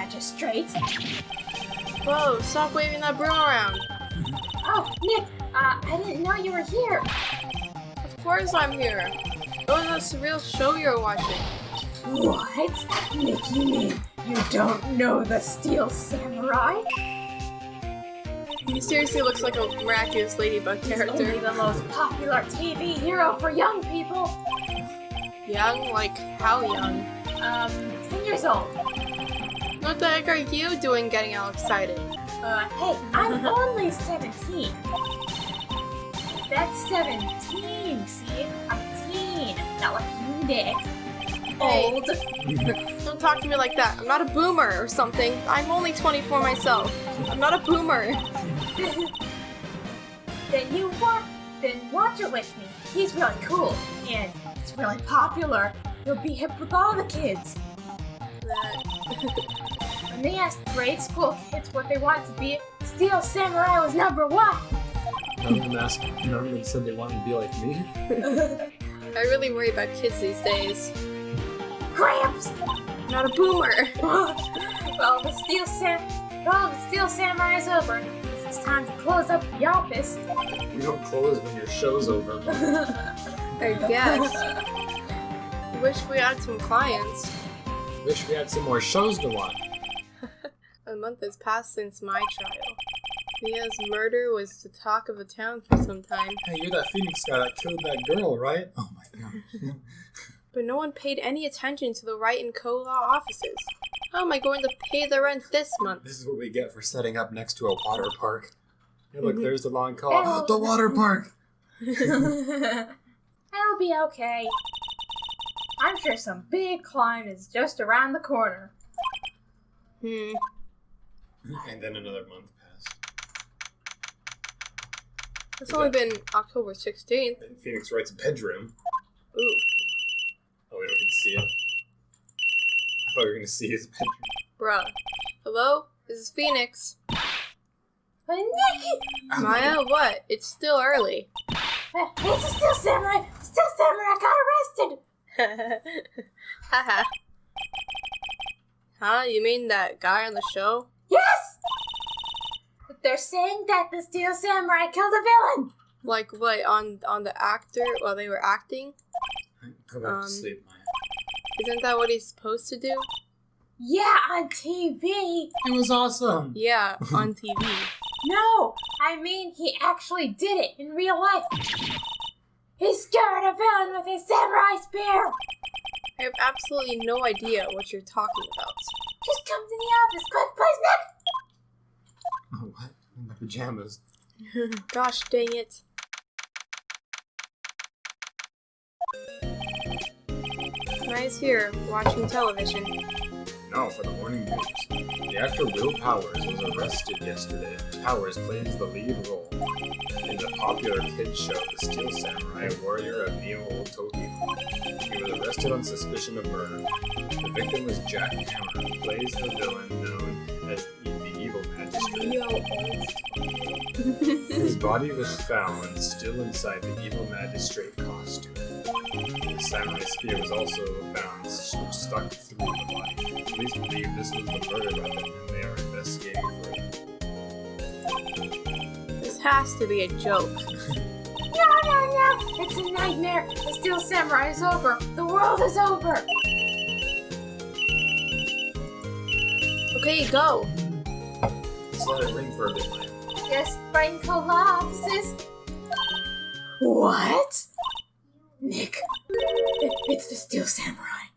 magistrate. Whoa, stop waving that broom around. Oh, Nick, I didn't know you were here. Of course I'm here. It was a surreal show you're watching. What? Nick, you mean you don't know the Steel Samurai? He seriously looks like a miraculous ladybug He's only character. the most popular TV hero for young people. Young? Like, how young? 10 years old. What the heck are you doing getting all excited? Hey, I'm only 17. That's 17, see? I'm teen, not like you, Nick. Hey. Old. Don't talk to me like that. I'm not a boomer or something. I'm only 24 myself. I'm not a boomer. Then watch it with me. He's really cool, and he's really popular. He'll be hip with all the kids. When they asked grade school kids what they wanted to be, Steel Samurai was number one. None of them said they wanted to be like me. I really worry about kids these days. Gramps! I'm not a boomer. Well, the Steel Samurai is over. It's time to close up the office. You don't close when your show's over. I guess. Wish we had some clients. Wish we had some more shows to watch. A month has passed since my trial. Mia's murder was the talk of the town for some time, Hey, you're that Phoenix guy that killed that girl, right? Oh my god. but no one paid any attention to the Wright and Co. law offices. How am I going to pay the rent this month? This is what we get for setting up next to a water park. Hey, look, there's the long call. Oh. The water park! I'll be okay. I'm sure some big climb is just around the corner. And then another month passed. It's only been October 16th. And Phoenix Wright's bedroom. Ooh. Oh, we don't get to see it. I thought we were going to see his bedroom. Bruh. Hello? This is Phoenix. Nicky! Maya, what? It's still early. It's a Steel Samurai! Steel Samurai got arrested! Haha. Huh? You mean that guy on the show? Yes! But they're saying that the Steel Samurai killed a villain! Like what, on the actor while they were acting? Go back to sleep, Maya. Isn't that what he's supposed to do? Yeah, on TV! It was awesome! Yeah, on TV. No! I mean, he actually did it in real life! He scared a villain with his samurai spear! I have absolutely no idea what you're talking about. Just come to the office, quick, please, Nick! Oh, what? In my pajamas. Gosh dang it. Maya's here, watching television. Now for the morning news. The actor Will Powers was arrested yesterday. Powers plays the lead role in the popular kids show The Steel Samurai Warrior of Neo-Old Tokyo. He was arrested on suspicion of murder. The victim was Jack Hammer, who plays the villain known as the Evil Magistrate. His body was found still inside the Evil Magistrate costume. The samurai spear was also found stuck through the body. Police believe this was the murder weapon and they are investigating further. This has to be a joke. No! It's a nightmare! The Steel Samurai is over! The world is over! Okay, go. Just let it ring for a bit, Maya. Yes, Wright and Co. law offices. What? Nick, it's the Steel Samurai.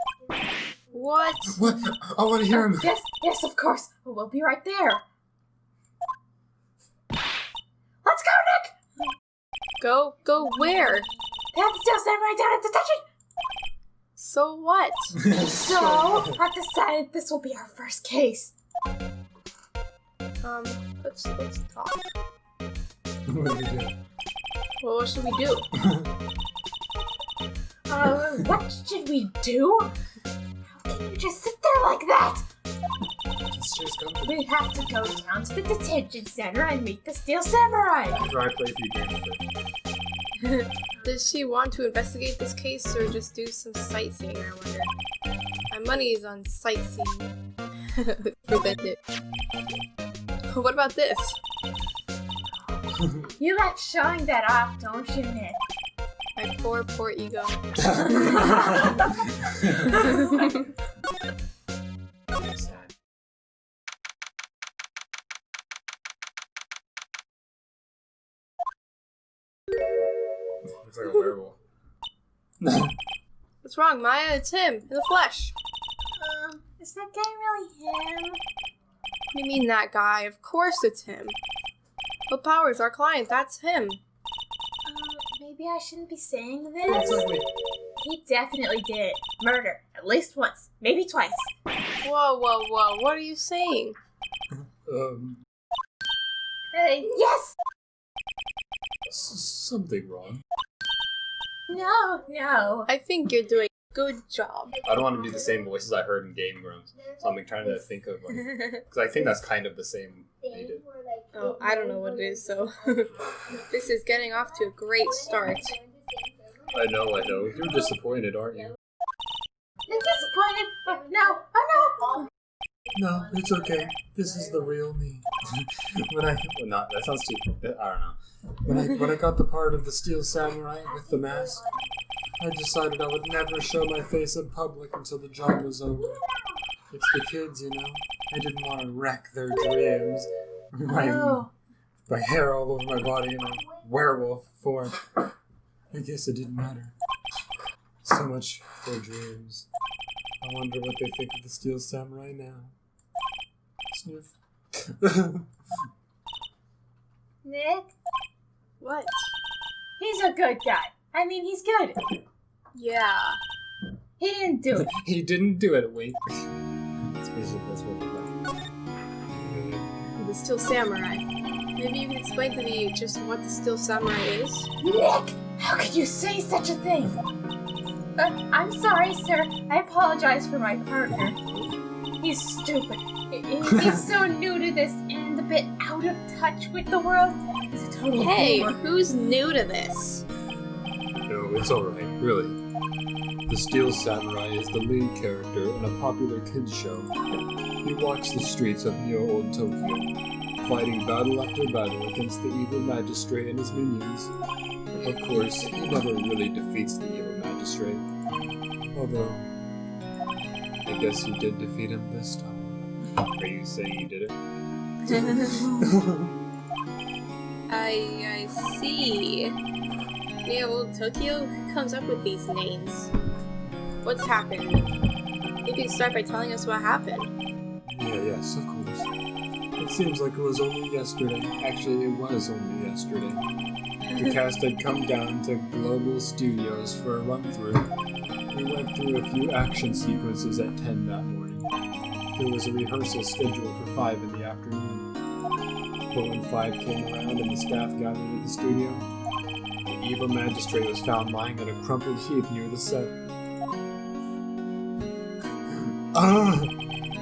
What? What? I want to hear him. Yes, of course. We'll be right there. Let's go, Nick! Go where? They have the Steel Samurai down at detention! So what? So, I've decided this will be our first case. Let's talk. What do you do? Well, what should we do? What should we do? How can you just sit there like that? Just come to We have to go down to the detention center and meet the Steel Samurai. after I play a few games with it. Does she want to investigate this case or just do some sightseeing, I wonder? My money is on sightseeing. Prevent it. What about this? You like showing that off, don't you, Nick? My poor ego. Sad. Looks like a werewolf. What's wrong, Maya? It's him, in the flesh. Is that guy really him? What do you mean that guy? Of course it's him. Will Powers, our client, that's him. Maybe I shouldn't be saying Looks this. like me. He definitely did it. Murder. At least once. Maybe twice. Whoa, what are you saying? Yes! Something wrong. No. I think you're doing a good job. I don't want to do the same voices I heard in Game Grumps, so I'm trying to think of because I think that's kind of the same they did. Oh, I don't know what it is, so this is getting off to a great start. I know. You're disappointed, aren't you? I'm disappointed. No. Oh, no. No, it's okay. This is the real me. That sounds too. I don't know. When I got the part of the Steel Samurai with the mask, I decided I would never show my face in public until the job was over. It's the kids, you know. I didn't want to wreck their dreams. My hair all over my body in a werewolf form. I guess it didn't matter. So much for dreams. I wonder what they think of the Steel Samurai now. Sniff. Nick, What? he's a good guy. I mean, he's good. Yeah. He didn't do it. He didn't do it, wait. That's what we're like. The Steel Samurai. Maybe you can explain to me just what the Steel Samurai is? Nick, how could you say such a thing? I'm sorry, sir. I apologize for my partner. He's stupid. He's so new to this and a bit out of touch with the world. He's a total Hey, boomer. who's new to this? No, it's alright, really. The Steel Samurai is the lead character in a popular kids show. He walks the streets of neo-old Tokyo, fighting battle after battle against the evil magistrate and his minions. Of course, he never really defeats the evil magistrate. Although, I guess he did defeat him this time. Are you saying he did it? I see. Yeah, old Tokyo? Who comes up with these names? What's happened? Maybe you can start by telling us what happened. Yes, of course. It seems like it was only yesterday. Actually, it was only yesterday. The cast had come down to Global Studios for a run-through. We went through a few action sequences at 10 that morning. There was a rehearsal scheduled for 5 in the afternoon. But when 5 came around and the staff gathered at the studio, the evil magistrate was found lying in a crumpled heap near the set.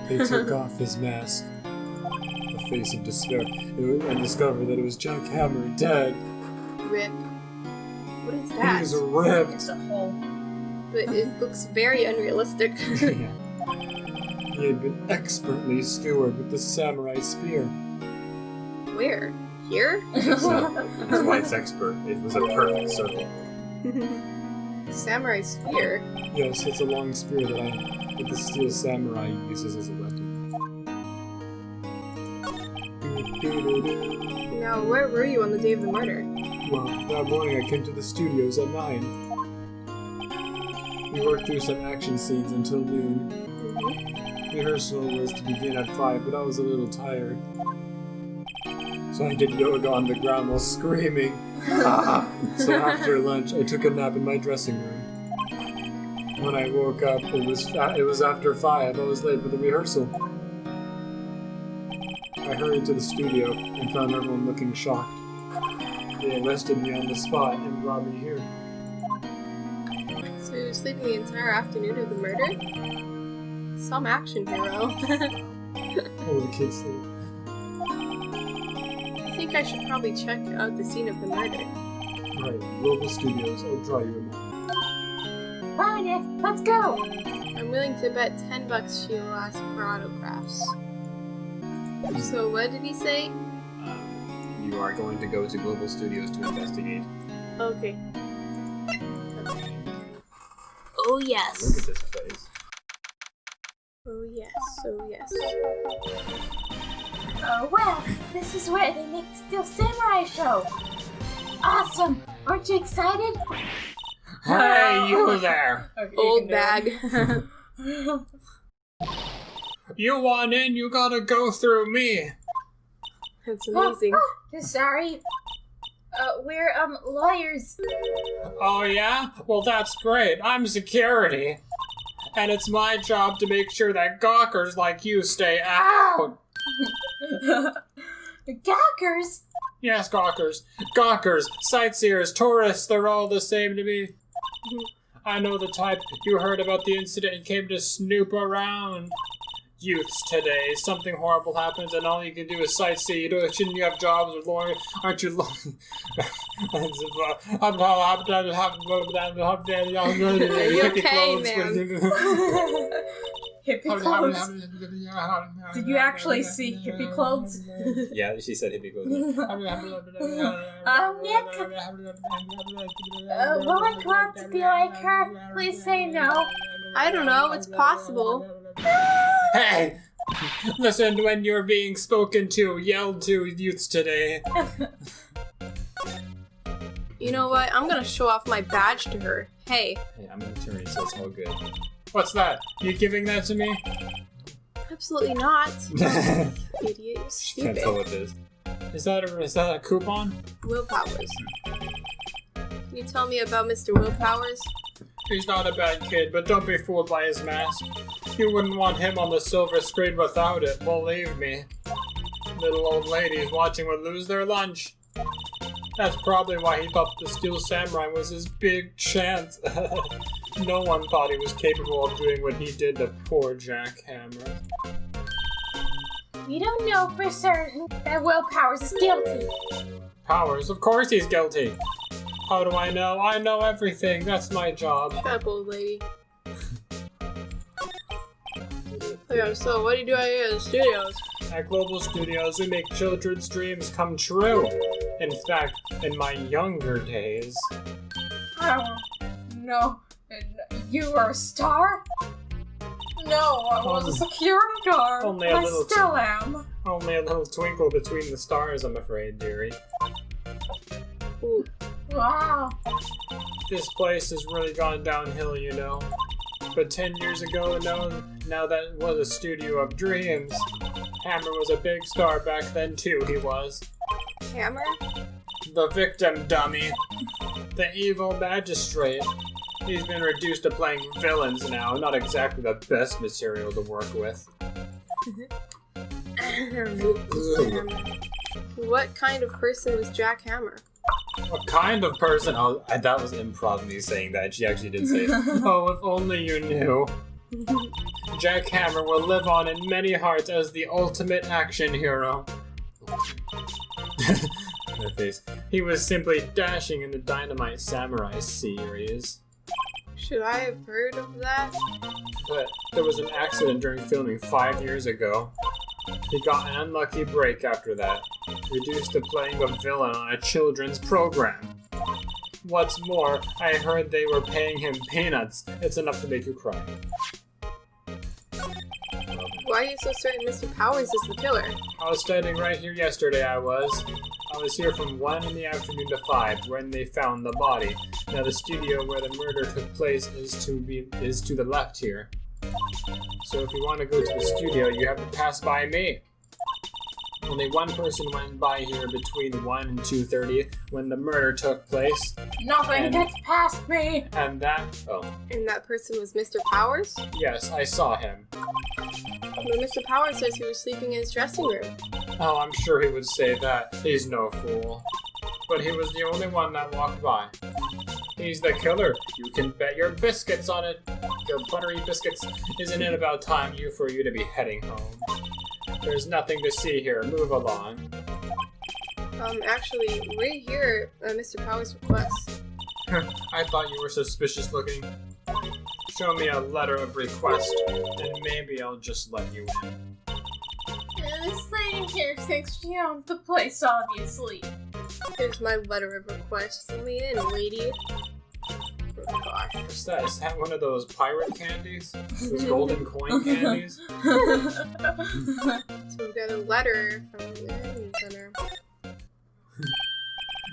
They took off his mask, a face of despair, and discovered that it was Jack Hammer dead. Rip. What is He that? was ripped. It's a hole. But it looks very unrealistic. Yeah. He had been expertly skewered with the samurai spear. Where? Here? So, that's why it's expert. It was a perfect circle. Samurai spear? Yes, it's a long spear that the Steel Samurai uses as a weapon. Now, where were you on the day of the murder? Well, that morning I came to the studios at 9. We worked through some action scenes until noon. Rehearsal was to begin at 5, but I was a little tired. So I did yoga on the ground while screaming. So after lunch, I took a nap in my dressing room. When I woke up, it was after 5. I was late for the rehearsal. I hurried to the studio and found everyone looking shocked. They arrested me on the spot and brought me here. So you were sleeping the entire afternoon of the murder? Some action hero. Oh, the kids sleep. I think I should probably check out the scene of the murder. Right, Global Studios. I'll draw you a map. Bye, Nick. Let's go. I'm I'm willing to bet $10 she will ask for autographs. So what did he say? You are going to go to Global Studios to investigate. Okay. Oh Look yes. at this place. Oh yes. Oh yes. Oh, well, this is where they make the Steel Samurai show. Awesome! Aren't you excited? Hey, you there! Okay, Old bag. You want in, you gotta go through me. That's amazing. Sorry. We're, lawyers. Oh yeah? Well, that's great. I'm security. And it's my job to make sure that gawkers like you stay out. Gawkers? Yes, gawkers. Gawkers, sightseers, tourists, they're all the same to me. I know the type. You heard about the incident and came to snoop around. Youths today, something horrible happens and all you can do is sightsee. Shouldn't you have jobs with lawyers? Aren't you Are you okay, man? Hippie clothes? Did you actually see hippie clothes? Yeah, she said hippie clothes. Nick? Will I grow up to be like her? Please say no. I don't know. It's possible. Hey! Listen when you're being spoken to, yelled to youths today. You know what? I'm gonna show off my badge to her. Hey. Hey, I'm an attorney, so it's all good. What's that? You giving that to me? Absolutely not. Can't Idiot. You're stupid. tell what it is. Is that a coupon? Willpowers. Can you tell me about Mr. Willpowers? He's not a bad kid, but don't be fooled by his mask. You wouldn't want him on the silver screen without it, believe me. Little old ladies watching would lose their lunch. That's probably why he thought the Steel Samurai was his big chance. No one thought he was capable of doing what he did to poor Jackhammer. We don't know for certain that Will Powers is guilty. Powers, of course he's guilty. How do I know? I know everything. That's my job. Shut up, old lady. Yeah, so what do you do out here at the studios? At Global Studios, we make children's dreams come true. In fact, in my younger days. Oh, no. You were a star? No, I was a security guard. Only a I little still am. Only a little twinkle between the stars, I'm afraid, dearie. Ooh. Wow. This place has really gone downhill, you know. But 10 years ago, now that was a studio of dreams. Hammer was a big star back then too, he was. Hammer? The victim dummy. The evil magistrate. He's been reduced to playing villains now, not exactly the best material to work with. What kind of person was Jack Hammer? What kind of person? Oh, that was improv, me saying that. She actually did say it. Oh, if only you knew. Jack Hammer will live on in many hearts as the ultimate action hero. Her face. He was simply dashing in the Dynamite Samurai series. Should I have heard of that? But there was an accident during filming 5 years ago. He got an unlucky break after that, reduced to playing a villain on a children's program. What's more, I heard they were paying him peanuts. It's enough to make you cry. Why are you so certain Mr. Powers is the killer? I was standing right here yesterday, I was here from 1 in the afternoon to 5 when they found the body. Now the studio where the murder took place is to the left here. So if you want to go to the studio, you have to pass by me. Only one person went by here between 1 and 2:30 when the murder took place. Nothing gets past me. And that... Oh. And that person was Mr. Powers? Yes, I saw him. But Mr. Powers says he was sleeping in his dressing room. Oh, I'm sure he would say that. He's no fool. But he was the only one that walked by. He's the killer. You can bet your biscuits on it. Your buttery biscuits. Isn't it about time for you to be heading home? There's nothing to see here. Move along. Actually, we're here at Mr. Powers' request. I thought you were suspicious looking. show me a letter of request, and maybe I'll just let you in. This lady here thinks she owns the place, obviously. Here's my letter of request. Let me in, lady. Oh gosh. What's that? Is that one of those pirate candies? Those golden coin candies? So we've got a letter from the Learning Center.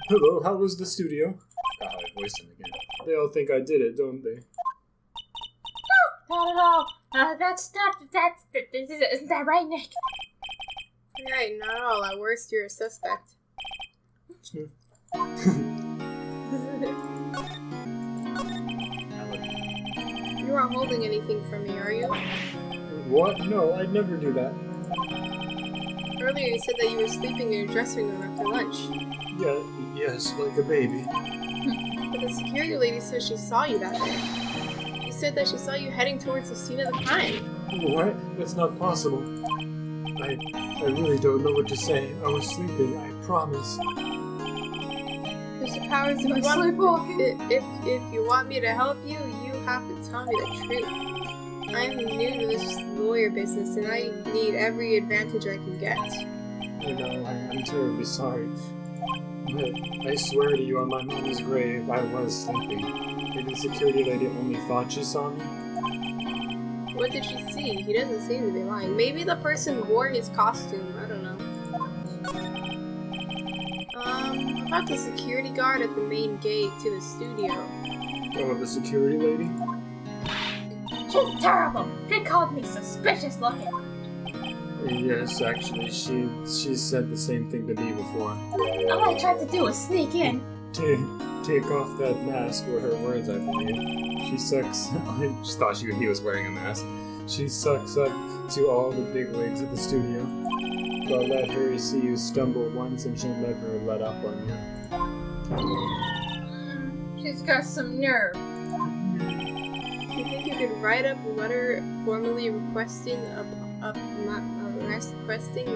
Hello, how was the studio? God, I voiced him again. They all think I did it, don't they? Not at all. Isn't that right, Nick? Right, not at all. At worst, you're a suspect. You aren't holding anything from me, are you? What? No, I'd never do that. Earlier you said that you were sleeping in your dressing room after lunch. Yes, like a baby. But the security lady said she saw you that day. She said that she saw you heading towards the scene of the crime. What? That's not possible. I really don't know what to say. I was sleeping, I promise. Mr. Powers, if you want me to help you, you have to tell me the truth. I'm new to this lawyer business, and I need every advantage I can get. I know, I'm terribly sorry. But I swear to you on my mama's grave, I was sleeping. Maybe the security lady only thought she saw me. What did she see? He doesn't seem to be lying. Maybe the person wore his costume. I don't know. About the security guard at the main gate to the studio. Oh, the security lady? She's terrible. She called me suspicious looking. Yes, actually, she said the same thing to me before. All I tried to do was sneak in. Take off that mask were her words, I believe. She sucks. I just thought he was wearing a mask. She sucks up to all the bigwigs at the studio. But let her see you stumble once and she'll never let up on you. She's got some nerve. Do you think you could write up a letter formally requesting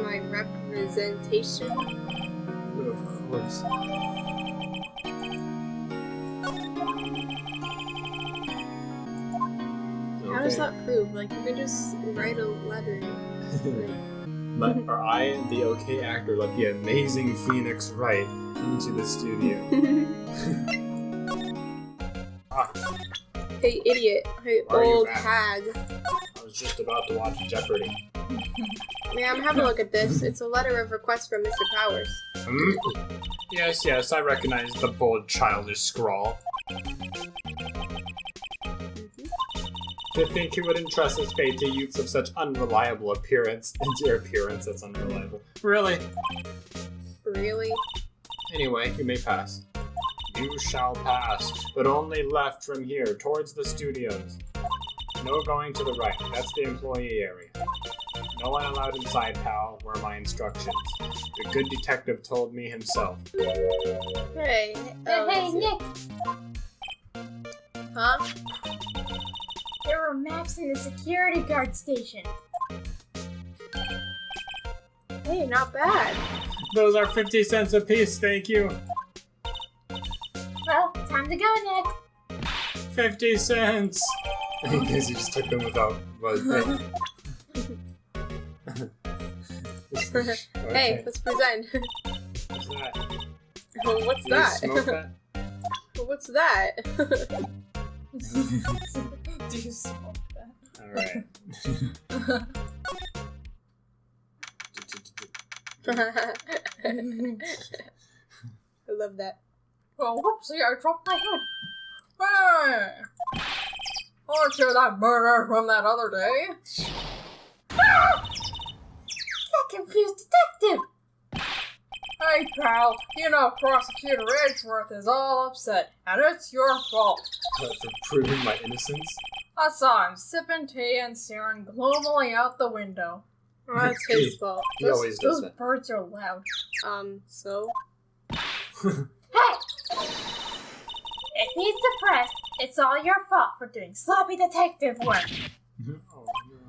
my representation? Of course. How does that prove? Like, you can just write a letter. I, the okay actor, let the amazing Phoenix Wright into the studio. Hey, idiot. Hey, old hag. I was just about to watch Jeopardy. Ma'am, have a look at this. It's a letter of request from Mr. Powers. Yes, I recognize the bold, childish scrawl. To think he would entrust his fate to youths of such unreliable appearance. And your appearance, that's unreliable. Really? Really? Anyway, you may pass. You shall pass, but only left from here, towards the studios. No going to the right, that's the employee area. No one allowed inside, pal, were my instructions. The good detective told me himself. Hey. Hey, Nick! Huh? There were maps in the security guard station. Hey, not bad. Those are 50 cents apiece, thank you. Well, time to go, Nick. 50 cents! I guess you just took them without paying. Hey, let's present. What's that? What's Do that? you smoke that? What's that? Do you smoke that? Alright. I love that. Oh, whoopsie, I dropped my head. Hey! Aren't you that murderer from that other day? Ah! That confused detective! Hey, pal, you know Prosecutor Edgeworth is all upset, and it's your fault. For proving my innocence? I saw him sipping tea and staring gloomily out the window. Oh, that's his fault. He always does Those that. birds are loud. So? Hey! If he's depressed, it's all your fault for doing sloppy detective work. Oh no.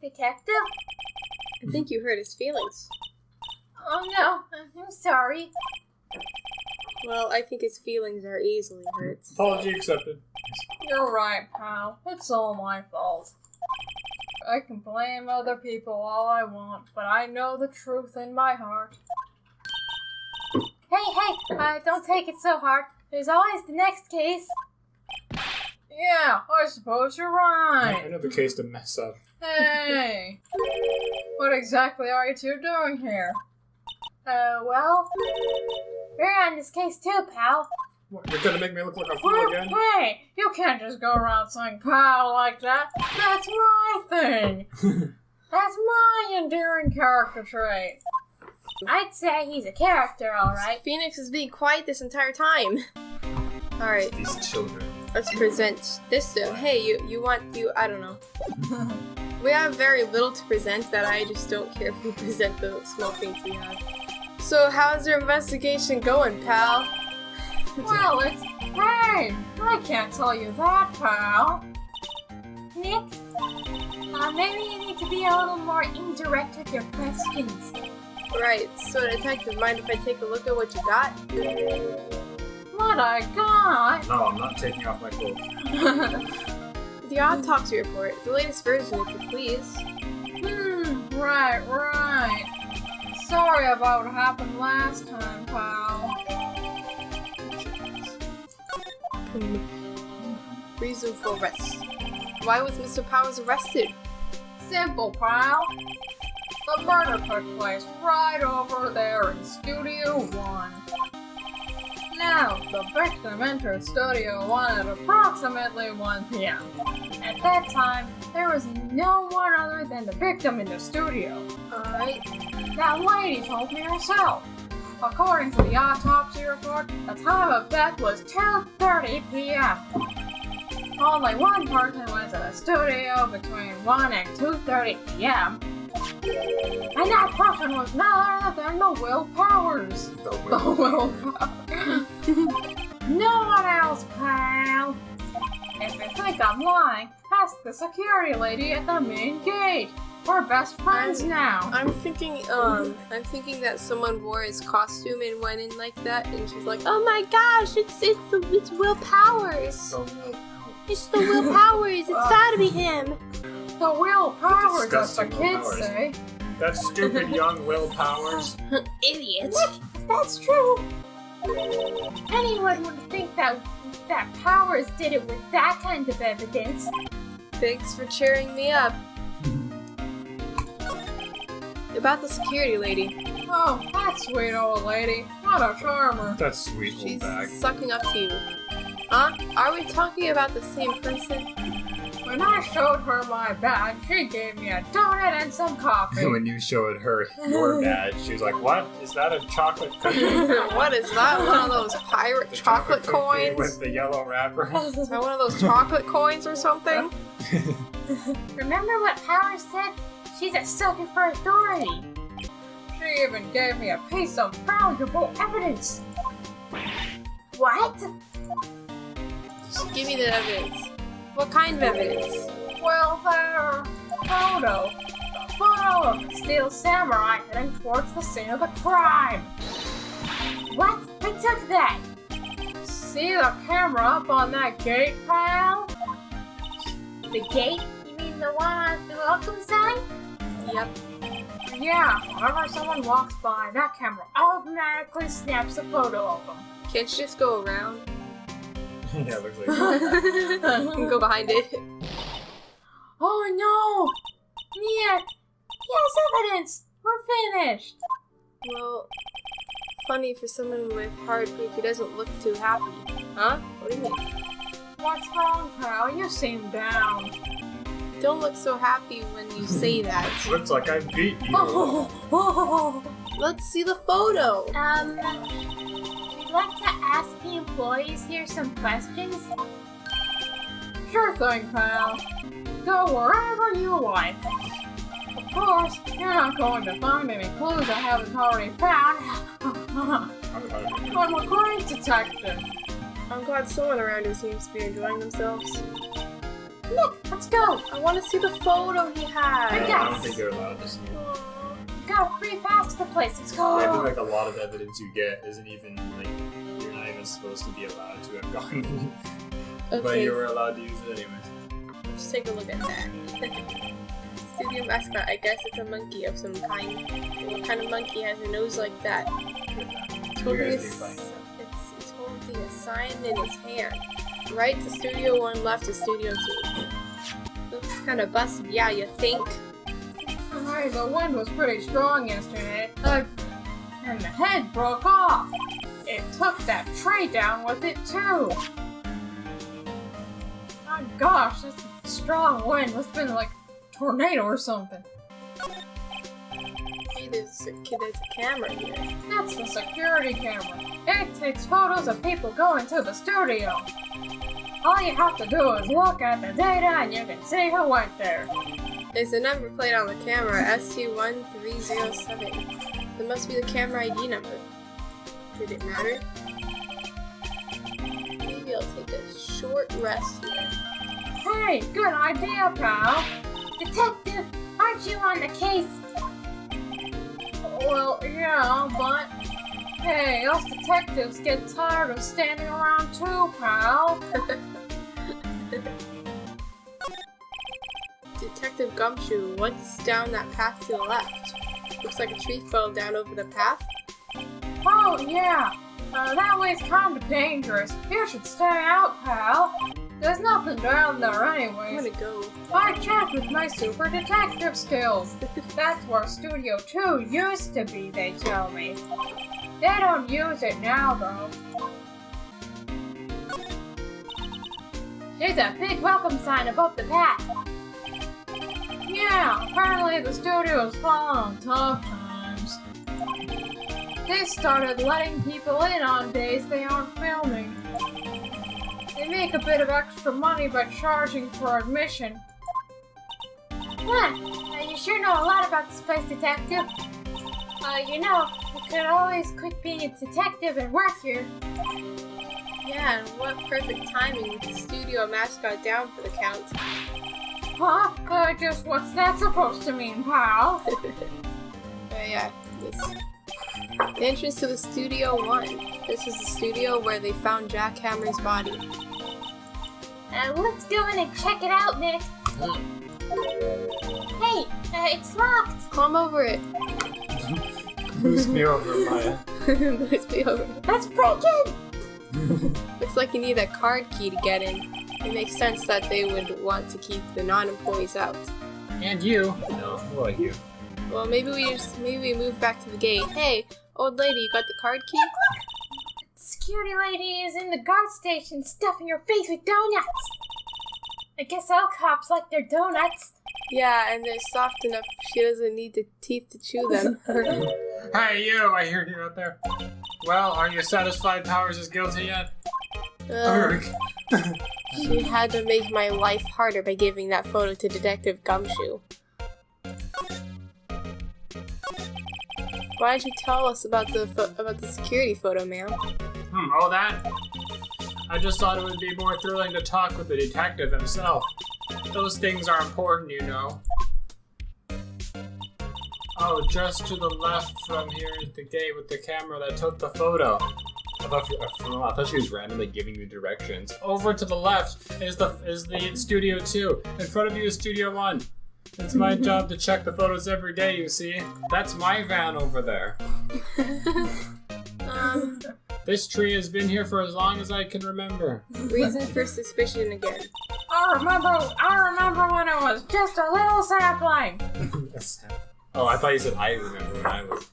Detective? I think you hurt his feelings. Oh no, I'm sorry. Well, I think his feelings are easily hurt. Apology accepted. You're right, pal. It's all my fault. I can blame other people all I want, but I know the truth in my heart. Hey, don't take it so hard. There's always the next case. Yeah, I suppose you're right. Another case to mess up. Hey! What exactly are you two doing here? Well, we're on this case too, pal. What, you're gonna make me look like a fool again? Hey! You can't just go around saying pal like that. That's my thing! That's my endearing character trait. I'd say he's a character, alright. Phoenix is being quiet this entire time. Alright, These children. let's present this to him. Hey, I don't know. We have very little to present that I just don't care if we present the small things we have. So how's your investigation going, pal? Well, it's... Hey! I can't tell you that, pal. Nick, maybe you need to be a little more indirect with your questions. Right, so detective, mind if I take a look at what you got? What I got? No, I'm not taking off my clothes. The autopsy report, the latest version if you please. Right. Sorry about what happened last time, pal. Reason for arrest. Why was Mr. Powers arrested? Simple, pal. The murder took place right over there in Studio 1. Now, the victim entered Studio 1 at approximately 1 p.m. At that time, there was no one other than the victim in the studio. Alright. That lady told me herself. According to the autopsy report, the time of death was 2:30 p.m. Only one person was in the studio between 1 and 2:30 p.m. And that person was none other than the Will Powers. The Will Powers. No one else, pal. If you think I'm lying, ask the security lady at the main gate. We're best friends now. I'm thinking that someone wore his costume and went in like that, and she's like, "Oh my gosh, it's Will Powers. It's the Will Powers. It's gotta be him." The Will Powers, as the Disgusting Will kids Powers. say. That stupid young Will Powers. Idiot. That's true. Anyone would think that Powers did it with that kind of evidence. Thanks for cheering me up. About the security lady. Oh, that sweet old lady. What a charmer. That sweet old She's bag. sucking up to you. Huh? Are we talking about the same person? When I showed her my bag, she gave me a donut and some coffee. When you showed her your badge, she was like, "What? Is that a chocolate cookie?" What is that? One of those pirate The chocolate cookie coins? with the yellow wrapper. Is that one of those chocolate coins or something? Remember what Powers said? She's a sucker for authority. She even gave me a piece of valuable evidence. What? Give me the evidence. What kind of evidence? Well, their photo. The photo of the Steel Samurai heading towards the scene of the crime. What? I took that. See the camera up on that gate, pal? The gate? You mean the one on the welcome sign? Yep. Yeah, whenever someone walks by, that camera automatically snaps a photo of them. Can't you just go around? Yeah, it looks like You can go behind it. Oh no! Nick! Yes, evidence! We're finished! Well, funny for someone with hard proof who doesn't look too happy. Huh? What do you mean? What's wrong, pal? You seem down. Don't look so happy when you say that. Looks like I beat you. Oh. Let's see the photo. Would you like to ask the employees here some questions? Sure thing, pal. Go wherever you like. Of course, you're not going to find any clues I haven't already found. I'm a great detective. I'm glad someone around here seems to be enjoying themselves. Nick, let's go! I want to see the photo he I had. don't think you're allowed to see it. We've got a free pass to the place, let's go! I feel like a lot of evidence you get isn't even, like, you're wasn't supposed to be allowed to have gotten, but Okay, you were allowed to use it anyways. let's take a look at that. Studio mascot, I guess it's a monkey of some kind. What kind of monkey has a nose like that? It's holding it's holding a sign in his hand. Right to Studio 1, left to Studio 2. Looks kind of busted, yeah, you think? Hey, the wind was pretty strong yesterday. And the head broke off. It took that tree down with it too. My gosh, this strong wind must have been like a tornado or something. Hey, there's a camera here. That's the security camera. It takes photos of people going to the studio. All you have to do is look at the data and you can see who went there. There's a number plate on the camera, ST1307. That must be the camera ID number. Did it matter? Maybe I'll take a short rest here. Hey, good idea, pal. Detective, aren't you on the case? Well, yeah, but hey, us detectives get tired of standing around too, pal. Detective Gumshoe, what's down that path to the left? Looks like a tree fell down over the path. Oh, yeah. That way's kind of dangerous. You should stay out, pal. There's nothing down there I'm anyways. gonna go. I checked with my super detective skills. That's where Studio 2 used to be, they tell me. They don't use it now, though. There's a big welcome sign above the path. Yeah, apparently the studio's fallen on tough times. They started letting people in on days they aren't filming. They make a bit of extra money by charging for admission. Huh, you sure know a lot about this place, Detective. You know, you could always quit being a detective and work here. Yeah, and what perfect timing with the studio mascot down for the count. Huh? Just what's that supposed to mean, pal? Yeah, the entrance to the Studio 1. This is the studio where they found Jack Hammer's body. Let's go in and check it out, Nick. Hey, it's locked. Climb over it. Boost me over, Maya. Boost me over. Let's break in. Looks like you need a card key to get in. It makes sense that they would want to keep the non-employees out. And you. No, more like you. Well, maybe we move back to the gate. Hey, old lady, you got the card key? The security lady is in the guard station stuffing her face with donuts. I guess all cops like their donuts. Yeah, and they're soft enough she doesn't need the teeth to chew them. Hey, you! I heard you out there. Well, are you satisfied Powers is guilty yet? She had to make my life harder by giving that photo to Detective Gumshoe. Why didn't you tell us about the security photo, ma'am? Oh, that? I just thought it would be more thrilling to talk with the detective himself. Those things are important, you know. Oh, just to the left from here is the gate with the camera that took the photo. I thought she was randomly giving you directions. Over to the left is the Studio 2. In front of you is Studio 1. It's my job to check the photos every day, you see. That's my van over there. This tree has been here for as long as I can remember. Reason for suspicion again. I remember when it was just a little sapling. Oh, I thought you said I remember when I was.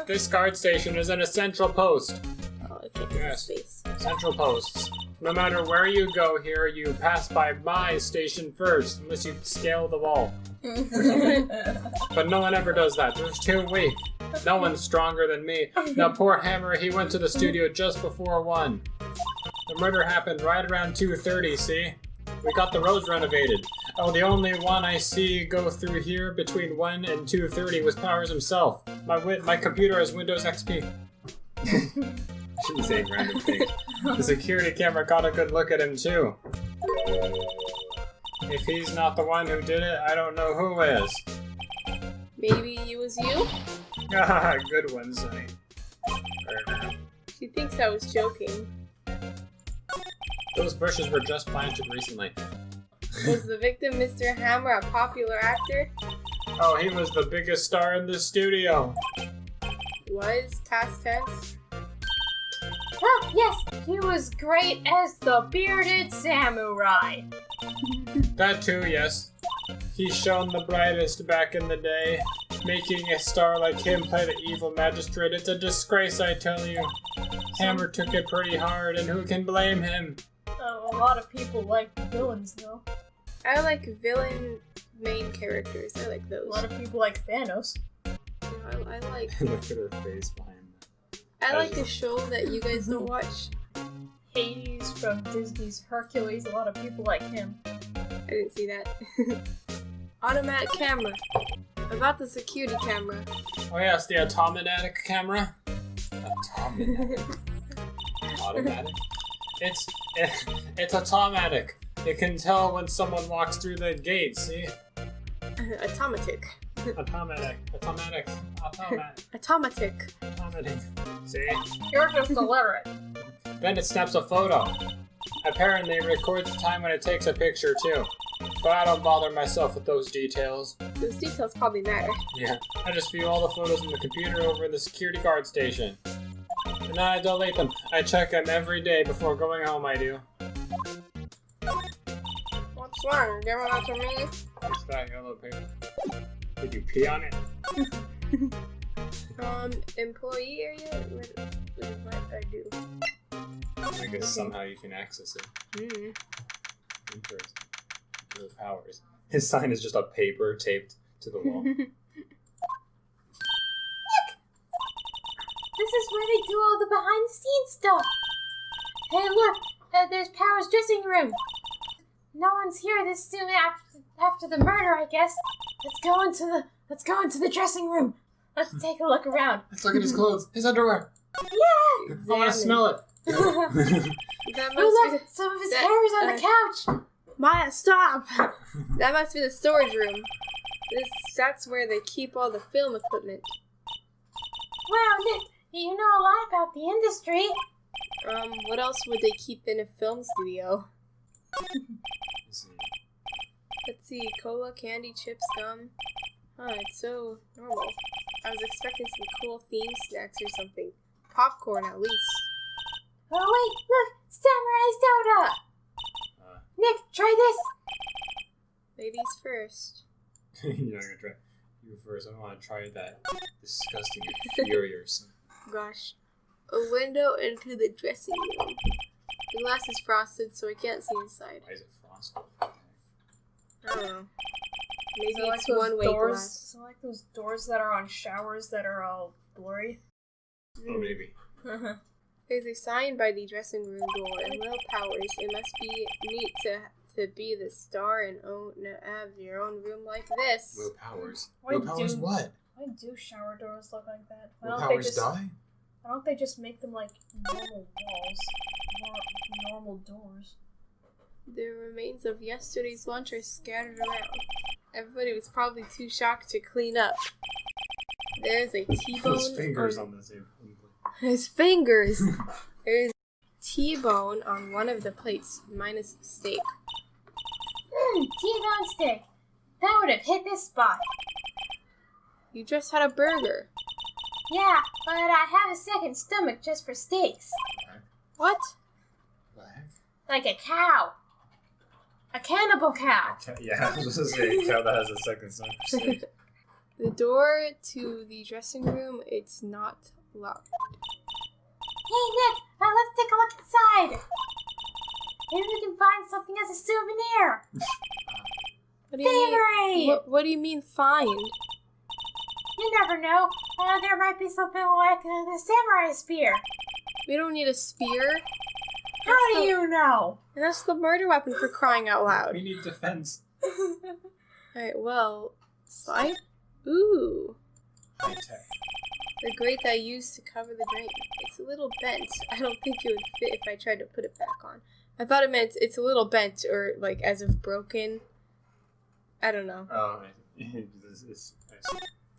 This guard station is in a central post. Oh, okay. Yes. Space. Central posts. No matter where you go here, you pass by my station first, unless you scale the wall. But no one ever does that. They're too weak. No one's stronger than me. Now, poor Hammer, he went to the studio just before 1. The murder happened right around 2:30, see? We got the roads renovated. Oh, the only one I see go through here between 1 and 2:30 was Powers himself. My computer has Windows XP. She's saying random things. The security camera got a good look at him, too. If he's not the one who did it, I don't know who is. Maybe it was you? Ah, good one, Sonny. She thinks I was joking. Those bushes were just planted recently. Was the victim Mr. Hammer a popular actor? Oh, he was the biggest star in the studio. Was past tense? Oh, yes, he was great as the bearded samurai. That too, yes. He shone the brightest back in the day. Making a star like him play the evil magistrate, it's a disgrace, I tell you. Hammer took it pretty hard, and who can blame him? A lot of people like the villains, though. I like villain main characters. I like those. A lot of people like Thanos. I like. Look at her face behind that. I like a show that you guys don't watch. Hades from Disney's Hercules, a lot of people like him. I didn't see that. Automatic camera. About the security camera. Oh yes, the automatic camera. Automatic. Automatic? It's automatic. It can tell when someone walks through the gate, see? Automatic. Automatic. Automatic. See? You're just illiterate. Then it snaps a photo. Apparently it records the time when it takes a picture too. But I don't bother myself with those details. Those details probably matter. Yeah, I just view all the photos on the computer over in the security guard station. And then I delete them. I check them every day before going home, I do. What's wrong? Give it to me. It's that yellow paper. Did you pee on it? Employee area? What I do? I guess somehow you can access it. Mm. Interesting. The powers. His sign is just a paper taped to the wall. This is where they do all the behind-the-scenes stuff. Hey, look! There's Power's dressing room. No one's here this soon after the murder, I guess. Let's go into the dressing room. Let's take a look around. Let's look at his clothes. His underwear. Yeah! I want to smell it. That Oh, must look! Some of his hair is on the couch. Maya, stop! That must be the storage room. That's where they keep all the film equipment. Wow, Nick, you know a lot about the industry. What else would they keep in a film studio? Let's see, cola, candy, chips, gum. Huh, it's so normal. I was expecting some cool theme snacks or something. Popcorn, at least. Oh, wait, look! Samurai soda! Nick, try this! Ladies first. You're not gonna try. You first. I don't want to try that disgusting inferior stuff. Gosh. A window into the dressing room. The glass is frosted, so I can't see inside. Why is it frosted? I don't know. Maybe So it's like one-way doors, glass. So like those doors that are on showers that are all blurry. Oh, maybe. There's a sign by the dressing room door, and Will Powers, it must be neat to be the star and have your own room like this. Will Powers. Why Will Powers do- what? Why do shower doors look like that? Will Powers die? Why don't they just make them like normal walls? Normal doors. The remains of yesterday's lunch are scattered around. Everybody was probably too shocked to clean up. There's a T-bone. His fingers on the same. His fingers! There's T-bone on one of the plates, minus the steak. T-bone steak. That would have hit this spot. You just had a burger. Yeah, but I have a second stomach just for steaks. What? What the heck? Like a cow. A cannibal cow. Yeah, I was just gonna say a cow that has a second stomach. The door to the dressing room, it's not locked. Hey, Nick, let's take a look inside. Maybe we can find something as a souvenir. What do you Favorite! mean? What do you mean find? You never know. There might be something like the samurai spear. We don't need a spear. How do you know? And that's the murder weapon for crying out loud. We need defense. Alright, well, slide? Ooh. High tech. The grate I used to cover the drain. It's a little bent. I don't think it would fit if I tried to put it back on. I thought it meant it's a little bent or like as if broken. I don't know. Oh, it's It's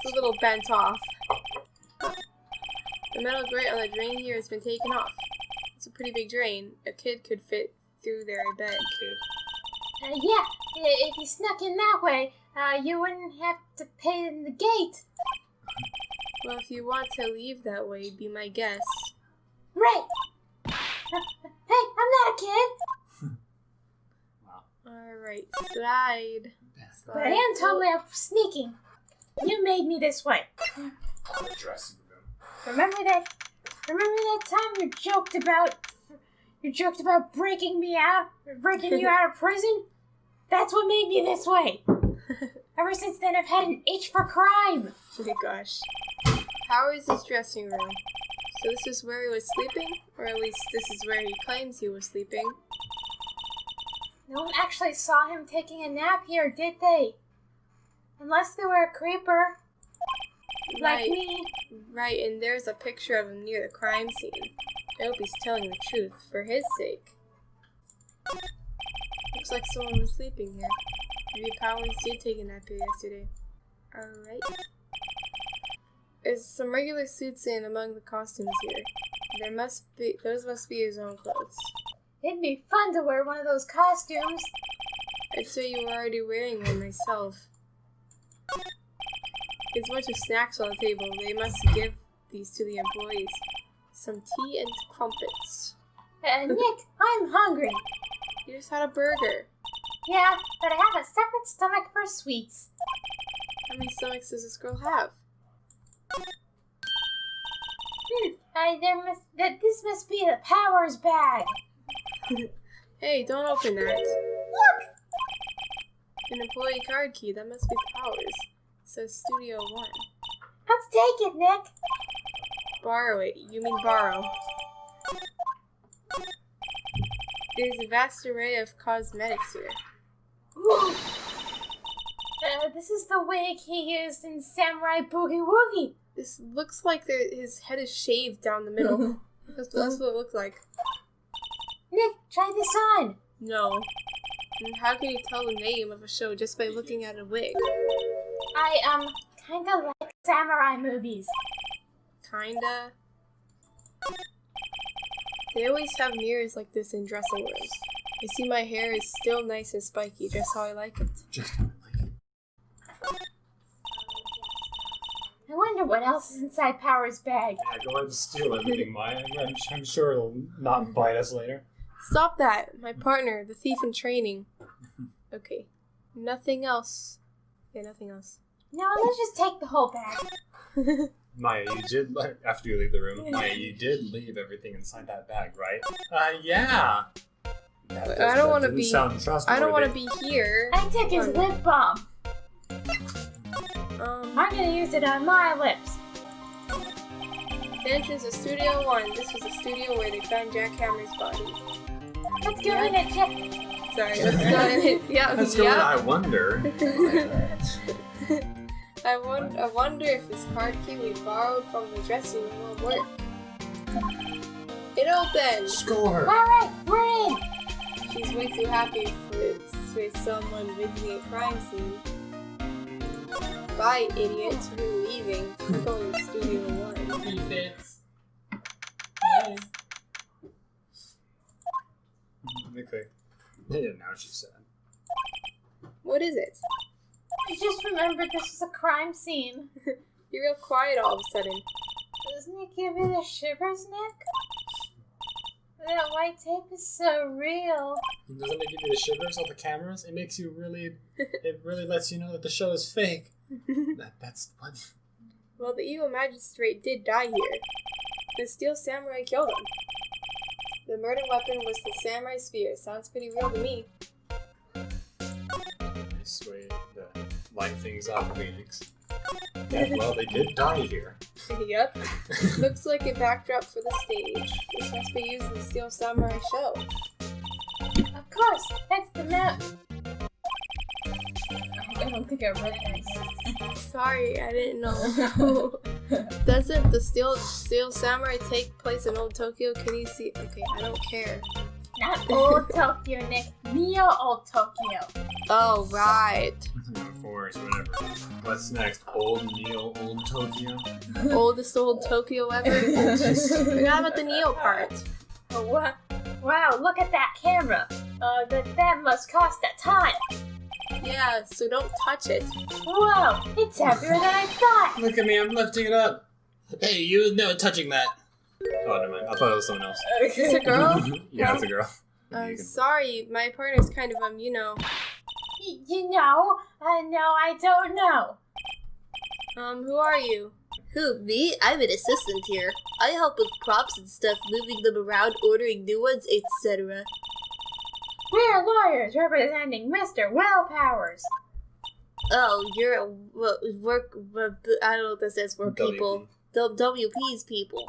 a little bent off. The metal grate on the drain here has been taken off. It's a pretty big drain. A kid could fit through there, I bet. Kid. Yeah, if you snuck in that way, you wouldn't have to pay in the gate. Well, if you want to leave that way, be my guest. Right. Hey, I'm not a kid. Wow. Alright, slide. But I am totally up for sneaking. You made me this way. The dressing room. Remember that time you joked about breaking you out of prison? That's what made me this way. Ever since then, I've had an itch for crime. Oh my gosh. How is this dressing room? So this is where he was sleeping? Or at least this is where he claims he was sleeping. No one actually saw him taking a nap here, did they? Unless they were a creeper. Like me. Right, and there's a picture of him near the crime scene. I hope he's telling the truth, for his sake. Looks like someone was sleeping here. Maybe Powers did take a nap here yesterday. Alright. There's some regular suits in among the costumes here. Those must be his own clothes. It'd be fun to wear one of those costumes. I'd say you were already wearing one myself. There's a bunch of snacks on the table. They must give these to the employees. Some tea and crumpets. Nick, I'm hungry. You just had a burger. Yeah, but I have a separate stomach for sweets. How many stomachs does this girl have? This must be the Powers bag. Hey, don't open that. Look! An employee card key. That must be Powers. It says Studio 1. Let's take it, Nick. Borrow it. You mean borrow. There's a vast array of cosmetics here. Ooh. This is the wig he used in Samurai Boogie Woogie. This looks like his head is shaved down the middle. That's what it looks like. Nick, try this on. No. And how can you tell the name of a show just by looking at a wig? I, kinda like samurai movies. Kinda. They always have mirrors like this in dressing rooms. I see my hair is still nice and spiky, just how I like it. Just how I like it. I wonder what else is inside Power's bag. Yeah, go ahead and steal everything, Maya. I'm sure it'll not bite us later. Stop that! My partner, the thief in training. Okay. Nothing else. Yeah, nothing else. No, let's just take the whole bag. Maya, you did, after you leave the room, Maya, you did leave everything inside that bag, right? Yeah! I don't want to be. I don't want to be here. I took his lip balm. I'm gonna use it on my lips. The entrance to Studio 1. This was the studio where they found Jack Hammer's body. Let's go in and check. Sorry, let's go in it. Yeah, Let's go in, I wonder. I wonder if this card key we borrowed from the dressing room will work. It opened! Score! Alright, we're in! She's way too happy for someone visiting a crime scene. Bye, idiot. We're leaving. We're going to Studio 1. He fits. Okay. Yeah, now she's sad. What is it? I just remembered this was a crime scene. You're real quiet all of a sudden. Doesn't it give you the shivers, Nick? That white tape is so real. Doesn't it give you the shivers on the cameras? It makes you really... It really lets you know that the show is fake. That's what... Well, the evil magistrate did die here. The steel samurai killed him. The murder weapon was the samurai spear. Sounds pretty real to me. Nice way to line things up, Phoenix. Yeah, well, they did die here. Yep. Looks like a backdrop for the stage. This must be used in the Steel Samurai show. Of course, that's the map. I don't think I read it. Sorry, I didn't know. Doesn't the Steel Samurai take place in Old Tokyo? Can you see? Okay, I don't care. Not old Tokyo, Nick. Neo Old Tokyo. Oh, right. Of course, whatever. What's next? Old Neo, Old Tokyo? Oldest old Tokyo ever. Forgot about the Neo part. Oh, what? Wow, look at that camera. That must cost a ton. Yeah, so don't touch it. Whoa, it's heavier than I thought. Look at me, I'm lifting it up. Hey, you no touching that. Oh, never mind. I thought it was someone else. Is this a girl? Yeah, it's a girl. I'm sorry, my partner's kind of, You know? No, I don't know. Who are you? Who, me? I'm an assistant here. I help with props and stuff, moving them around, ordering new ones, etc. We're lawyers representing Mr. Will Powers. Oh, you're a I don't know what this is for people. WP's people.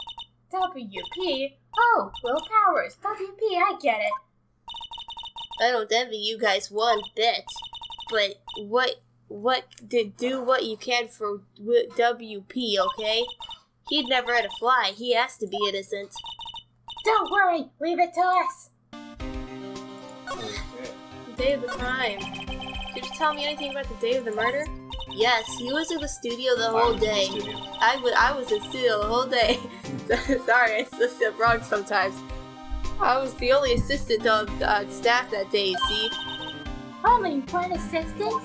WP? Oh, Will Powers. WP, I get it. I don't envy you guys one bit. But do what you can for WP, okay? He'd never had a fly. He has to be innocent. Don't worry, leave it to us. Day of the crime. Could you tell me anything about the day of the murder? Yes, he was in the studio the whole day. I was in the studio the whole day. Sorry, I still say wrong sometimes. I was the only assistant on staff that day, you see? Only one assistant?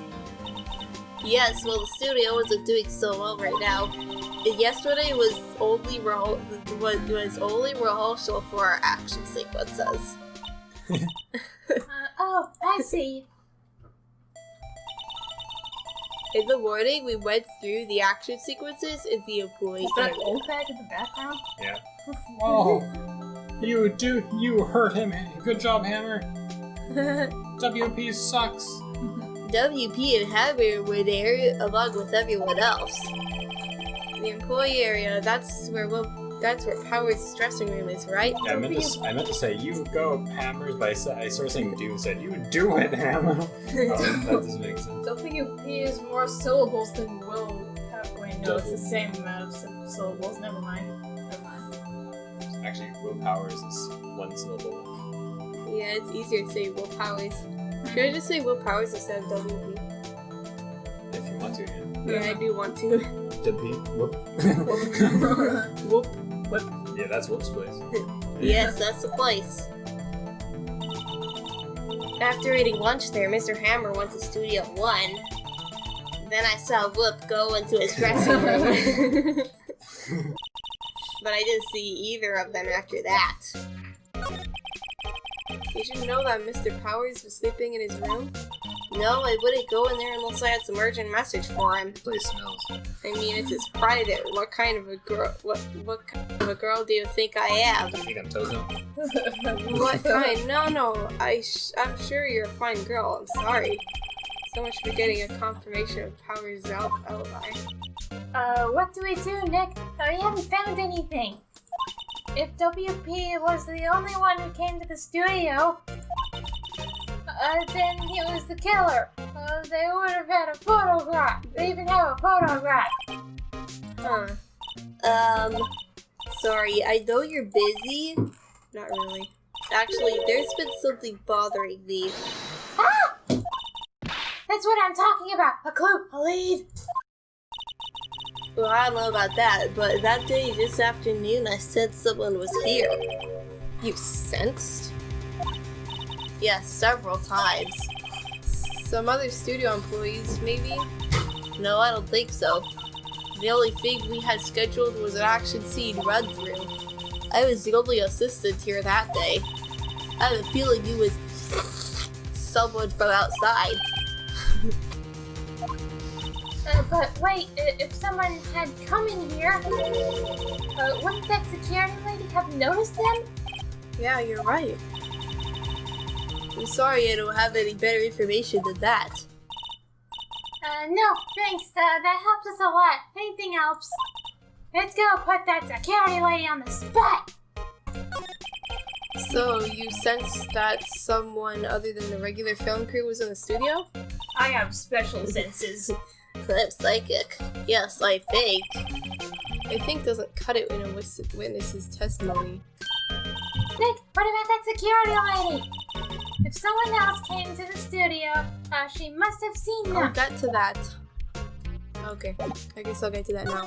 Yes, well, the studio wasn't doing so well right now. Yesterday was only rehearsal for our action sequences. Oh, I see. In the morning, we went through the action sequences in the employee Is that area. old bag in the background? Yeah. Oh, you hurt him. Good job, Hammer. WP sucks. WP and Hammer were there along with everyone else. The employee area, that's where Powers' dressing room is, right? Yeah, I meant to say you go Hammers, but I started saying do instead. You do it, Hammer. Oh, that doesn't make sense. WP is more syllables than Will. Wait, no, it's the same amount of syllables. Never mind. Actually, Will Powers is one syllable. Yeah, it's easier to say Will Powers. Should I just say Will Powers instead of WP? If you want to, yeah. Yeah, I do want to. WP? Whoop. Whoop. Yeah, that's Whoop's place. Yes, that's the place. After eating lunch there, Mr. Hammer went to Studio 1. Then I saw Whoop go into his dressing room. But I didn't see either of them after that. Did you know that Mr. Powers was sleeping in his room? No, I wouldn't go in there unless I had some urgent message for him. This place smells. I mean, it's his private. What kind of a girl? What kind of a girl do you think I am? You think I'm Toto? What kind? No. I'm sure you're a fine girl. I'm sorry. So much for getting a confirmation of Powers' alibi. What do we do, Nick? We haven't found anything. If WP was the only one who came to the studio, then he was the killer. They would have had a photograph. They even have a photograph. Sorry, I know you're busy. Not really. Actually, there's been something bothering me. Ah! That's what I'm talking about. A clue, a lead. Well, I don't know about that, but that day, this afternoon, I sensed someone was here. You sensed? Yes, several times. Some other studio employees, maybe? No, I don't think so. The only thing we had scheduled was an action scene run-through. I was the only assistant here that day. I have a feeling it was someone from outside. But wait, if someone had come in here, wouldn't that security lady have noticed them? Yeah, you're right. I'm sorry I don't have any better information than that. No, thanks. That helps us a lot. Anything helps. Let's go put that security lady on the spot. So, you sensed that someone other than the regular film crew was in the studio? I have special senses. I'm psychic. Yes, I think. I think doesn't cut it in a witness's testimony. Nick, what about that security lady? If someone else came to the studio, she must have seen I'll them. get to that. Okay, I guess I'll get to that now.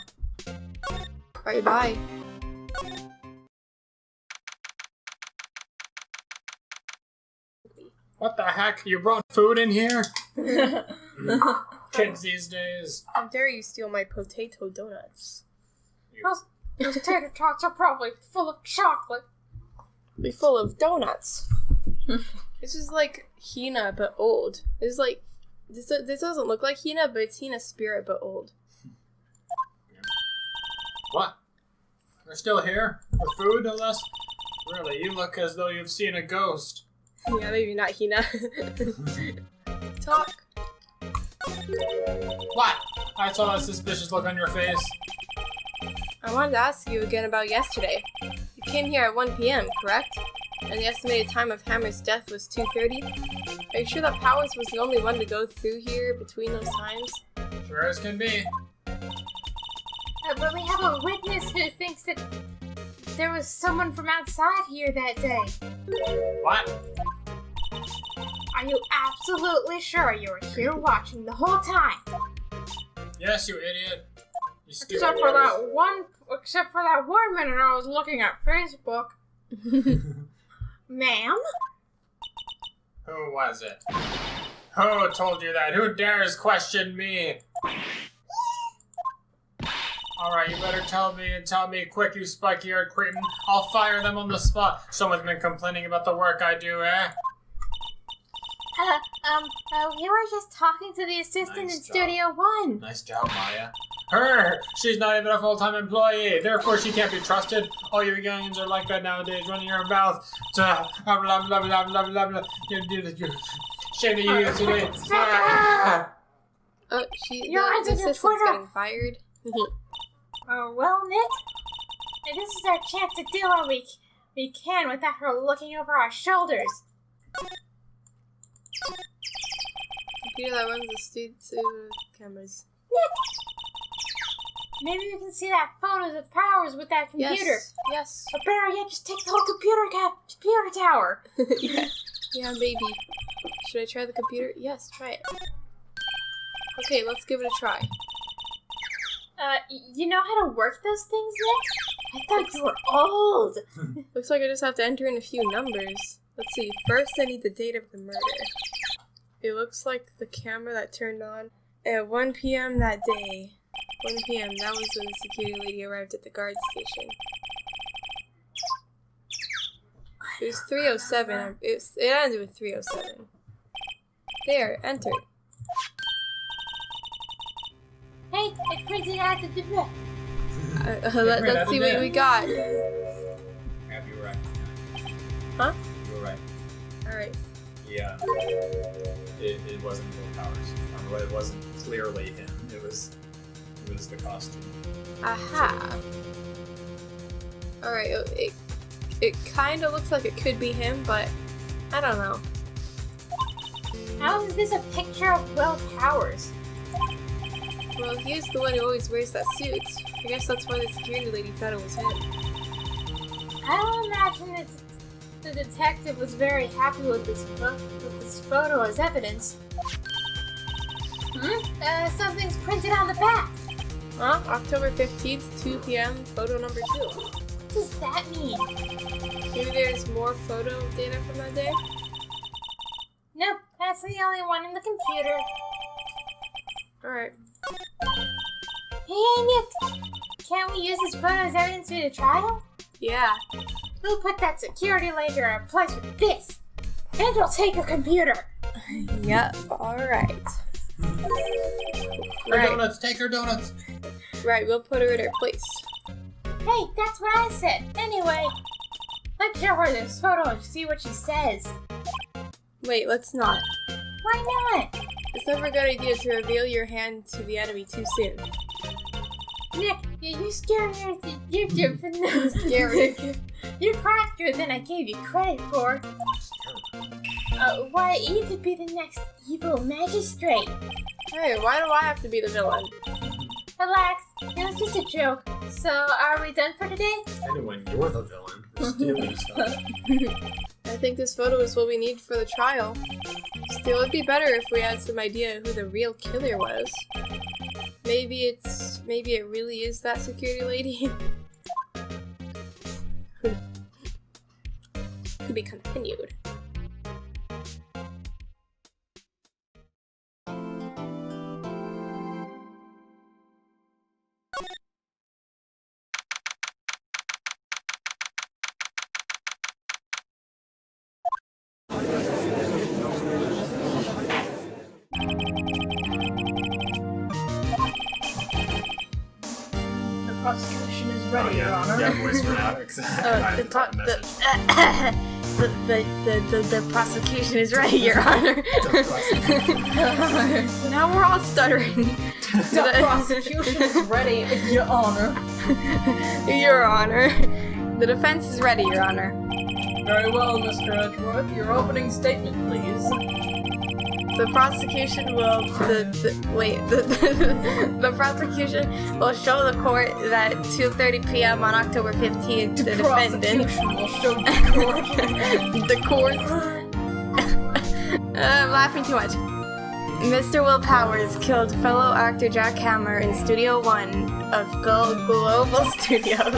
Alright, bye. What the heck? You brought food in here? Kids these days. How dare you steal my potato donuts? Those tater tots are probably full of chocolate. Be full of donuts. This is like Hina, but old. It's like, this doesn't look like Hina, but it's Hina's spirit, but old. What? You're still here? With food, unless? Really, you look as though you've seen a ghost. Yeah, maybe not Hina. Talk. What? I saw that suspicious look on your face. I wanted to ask you again about yesterday. You came here at 1 p.m., correct? And the estimated time of Hammer's death was 2:30? Are you sure that Powers was the only one to go through here between those times? Sure as can be. But we have a witness who thinks that there was someone from outside here that day. What? Are you absolutely sure you were here watching the whole time? Yes, you idiot. You stupid Except for that one minute I was looking at Facebook. Ma'am? Who was it? Who told you that? Who dares question me? Alright, you better tell me quick, you spiky-eared cretin. I'll fire them on the spot. Someone's been complaining about the work I do, eh? We were just talking to the assistant Nice in job. Studio 1. Nice job, Maya. Her! She's not even a full-time employee, therefore she can't be trusted. All you youngins are like that nowadays, running your mouth to blah blah blah blah blah blah blah. Shame to you today. Oh, You're the on your assistant's Twitter. getting fired. Well, Nick, this is our chance to do what we can without her looking over our shoulders. Computer that runs the studio cameras. Maybe we can see that photos of Powers with that computer. Yes. Or better yet, just take the whole computer tower. Yeah, maybe. Should I try the computer? Yes, try it. Okay, let's give it a try. You know how to work those things, Nick? I thought you were old. Looks like I just have to enter in a few numbers. Let's see. First, I need the date of the murder. It looks like the camera that turned on at 1 p.m. that day. 1 p.m. That was when the security lady arrived at the guard station. It was 3:07. It ended with 3:07. There, entered. Hey, it printed out the book. Let's see what we got. Yeah, you were right. Huh? You were right. Alright. Yeah. It wasn't Will Powers. Or it wasn't clearly him. It was the costume. Aha. Alright, it kind of looks like it could be him, but I don't know. How is this a picture of Will Powers? Well, he's the one who always wears that suit. I guess that's why the security lady thought it was him. I don't imagine that the detective was very happy with this photo as evidence. Something's printed on the back. Huh? October 15th, 2 p.m., photo number 2. What does that mean? Maybe there's more photo data from that day? Nope, that's the only one in the computer. Alright. Hey, Nick! Can't we use this photo as evidence for the trial? Yeah. We'll put that security lady in her place with this! And we'll take her computer! Yep, alright. Her donuts! Take her donuts! Right, we'll put her in her place. Hey, that's what I said! Anyway, let's show her this photo and see what she says. Wait, let's not. Why not? It's never a good idea to reveal your hand to the enemy too soon. Nick, you scared her. You're different. No, scary. You're craftier than I gave you credit for. Why, you could be the next evil magistrate. Hey, why do I have to be the villain? Relax, it was just a joke. So, are we done for today? If anyone, you're the villain. Stealing stuff. I think this photo is what we need for the trial. Still, it'd be better if we had some idea who the real killer was. Maybe it really is that security lady. To be continued. The prosecution is ready, Your Honor. Yeah, voice for Alex. The prosecution is ready, Your Honor. Now we're all stuttering. The prosecution is ready, Your Honor. Your Honor. The defense is ready, Your Honor. Very well, Mr. Edgeworth. Your opening statement, please. The prosecution will the prosecution will show the court that 2:30 p.m. on October 15th, the defendant will show the court. I'm laughing too much. Mr. Will Powers killed fellow actor Jack Hammer in Studio 1 of Global Studios.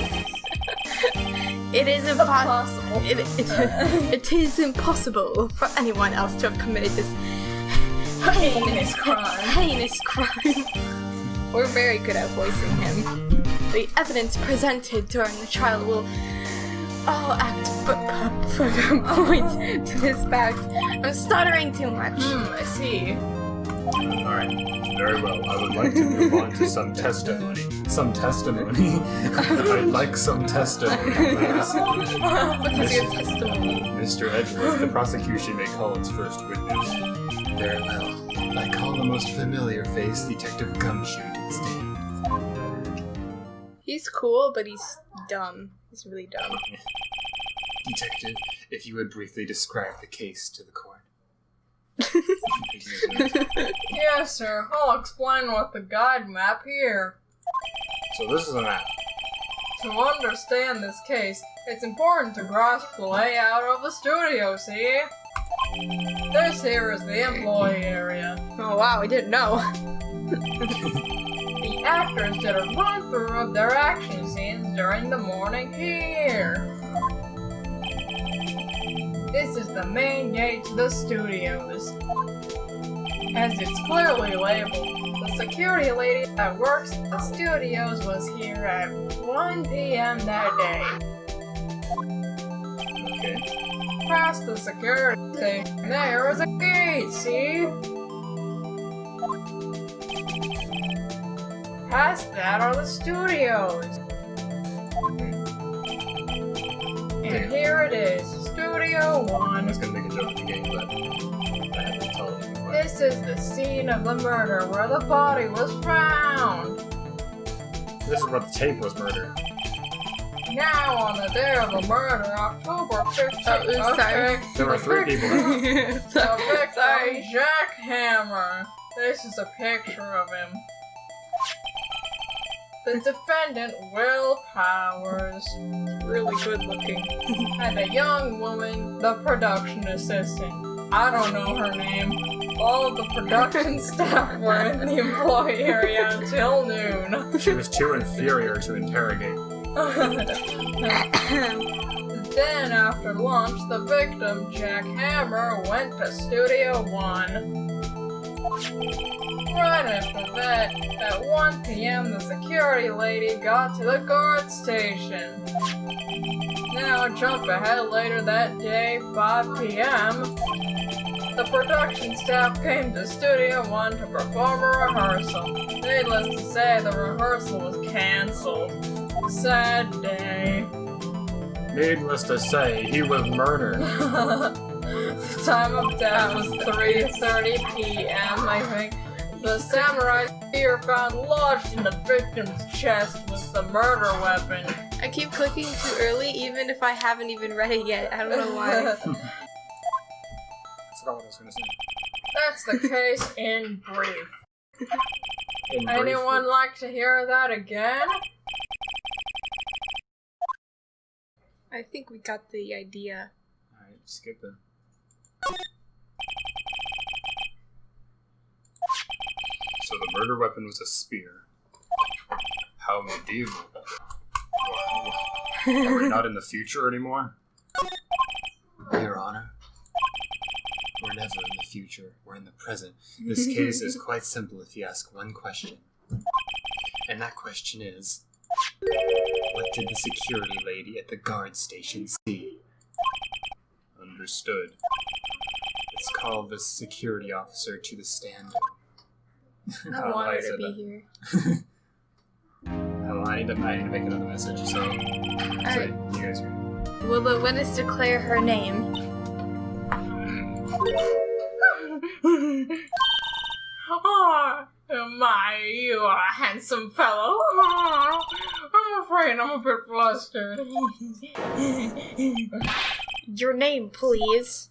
It is impossible. It is impossible for anyone else to have committed this heinous crime. We're very good at voicing him. The evidence presented during the trial will all act point to this fact. I'm stuttering too much. I see. Alright, very well. I would like to move on to some testimony. I'd like some testimony, please. What is your testimony? Mr. Edgeworth, the prosecution may call its first witness. Very well. I call the most familiar face, Detective Gumshoe, to the stand. He's cool, but he's dumb. He's really dumb. Detective, if you would briefly describe the case to the court. Yes, sir. I'll explain with the guide map here. So this is a map. To understand this case, it's important to grasp the layout of the studio, see? This here is the employee area. Oh wow, I didn't know. The actors did a run-through of their action scenes during the morning here. This is the main gate to the studios. As it's clearly labeled, the security lady that works at the studios was here at 1 p.m. that day. Okay. Past the security station, there is a gate, see? Past that are the studios. And here it is, Studio 1. I was gonna make a joke at the game, but I have to tell them. This is the scene of the murder where the body was found. This is where the tape was murdered. Now, on the day of the murder, October 15th, Oh, sorry. There were 3 people. the victim, Sorry. Jack Hammer. This is a picture of him. The defendant, Will Powers, Really good looking. and a young woman, the production assistant. I don't know her name. All of the production staff were in the employee area until noon. She was too inferior to interrogate. Then, after lunch, the victim, Jack Hammer, went to Studio 1. Right after that, at 1 p.m., the security lady got to the guard station. Now, jump ahead later that day, 5 p.m., the production staff came to Studio 1 to perform a rehearsal. Needless to say, the rehearsal was cancelled. Sad day. Needless to say, he was murdered. The time of death was 3:30 p.m., I think. The samurai spear found lodged in the victim's chest was the murder weapon. I keep clicking too early, even if I haven't even read it yet. I don't know why. I forgot what I was gonna say. That's the case in brief. In brief, Anyone like to hear that again? I think we got the idea. Alright, skip it. So the murder weapon was a spear. How medieval. Are we not in the future anymore? Your Honor. We're never in the future. We're in the present. This case is quite simple if you ask one question. And that question is, what did the security lady at the guard station see? Understood. Let's call the security officer to the stand. I want her to be here. I need to make another message, so Alright. you guys are... Will the witness declare her name? Oh, my, you are a handsome fellow. Oh, I'm afraid I'm a bit flustered. Your name, please.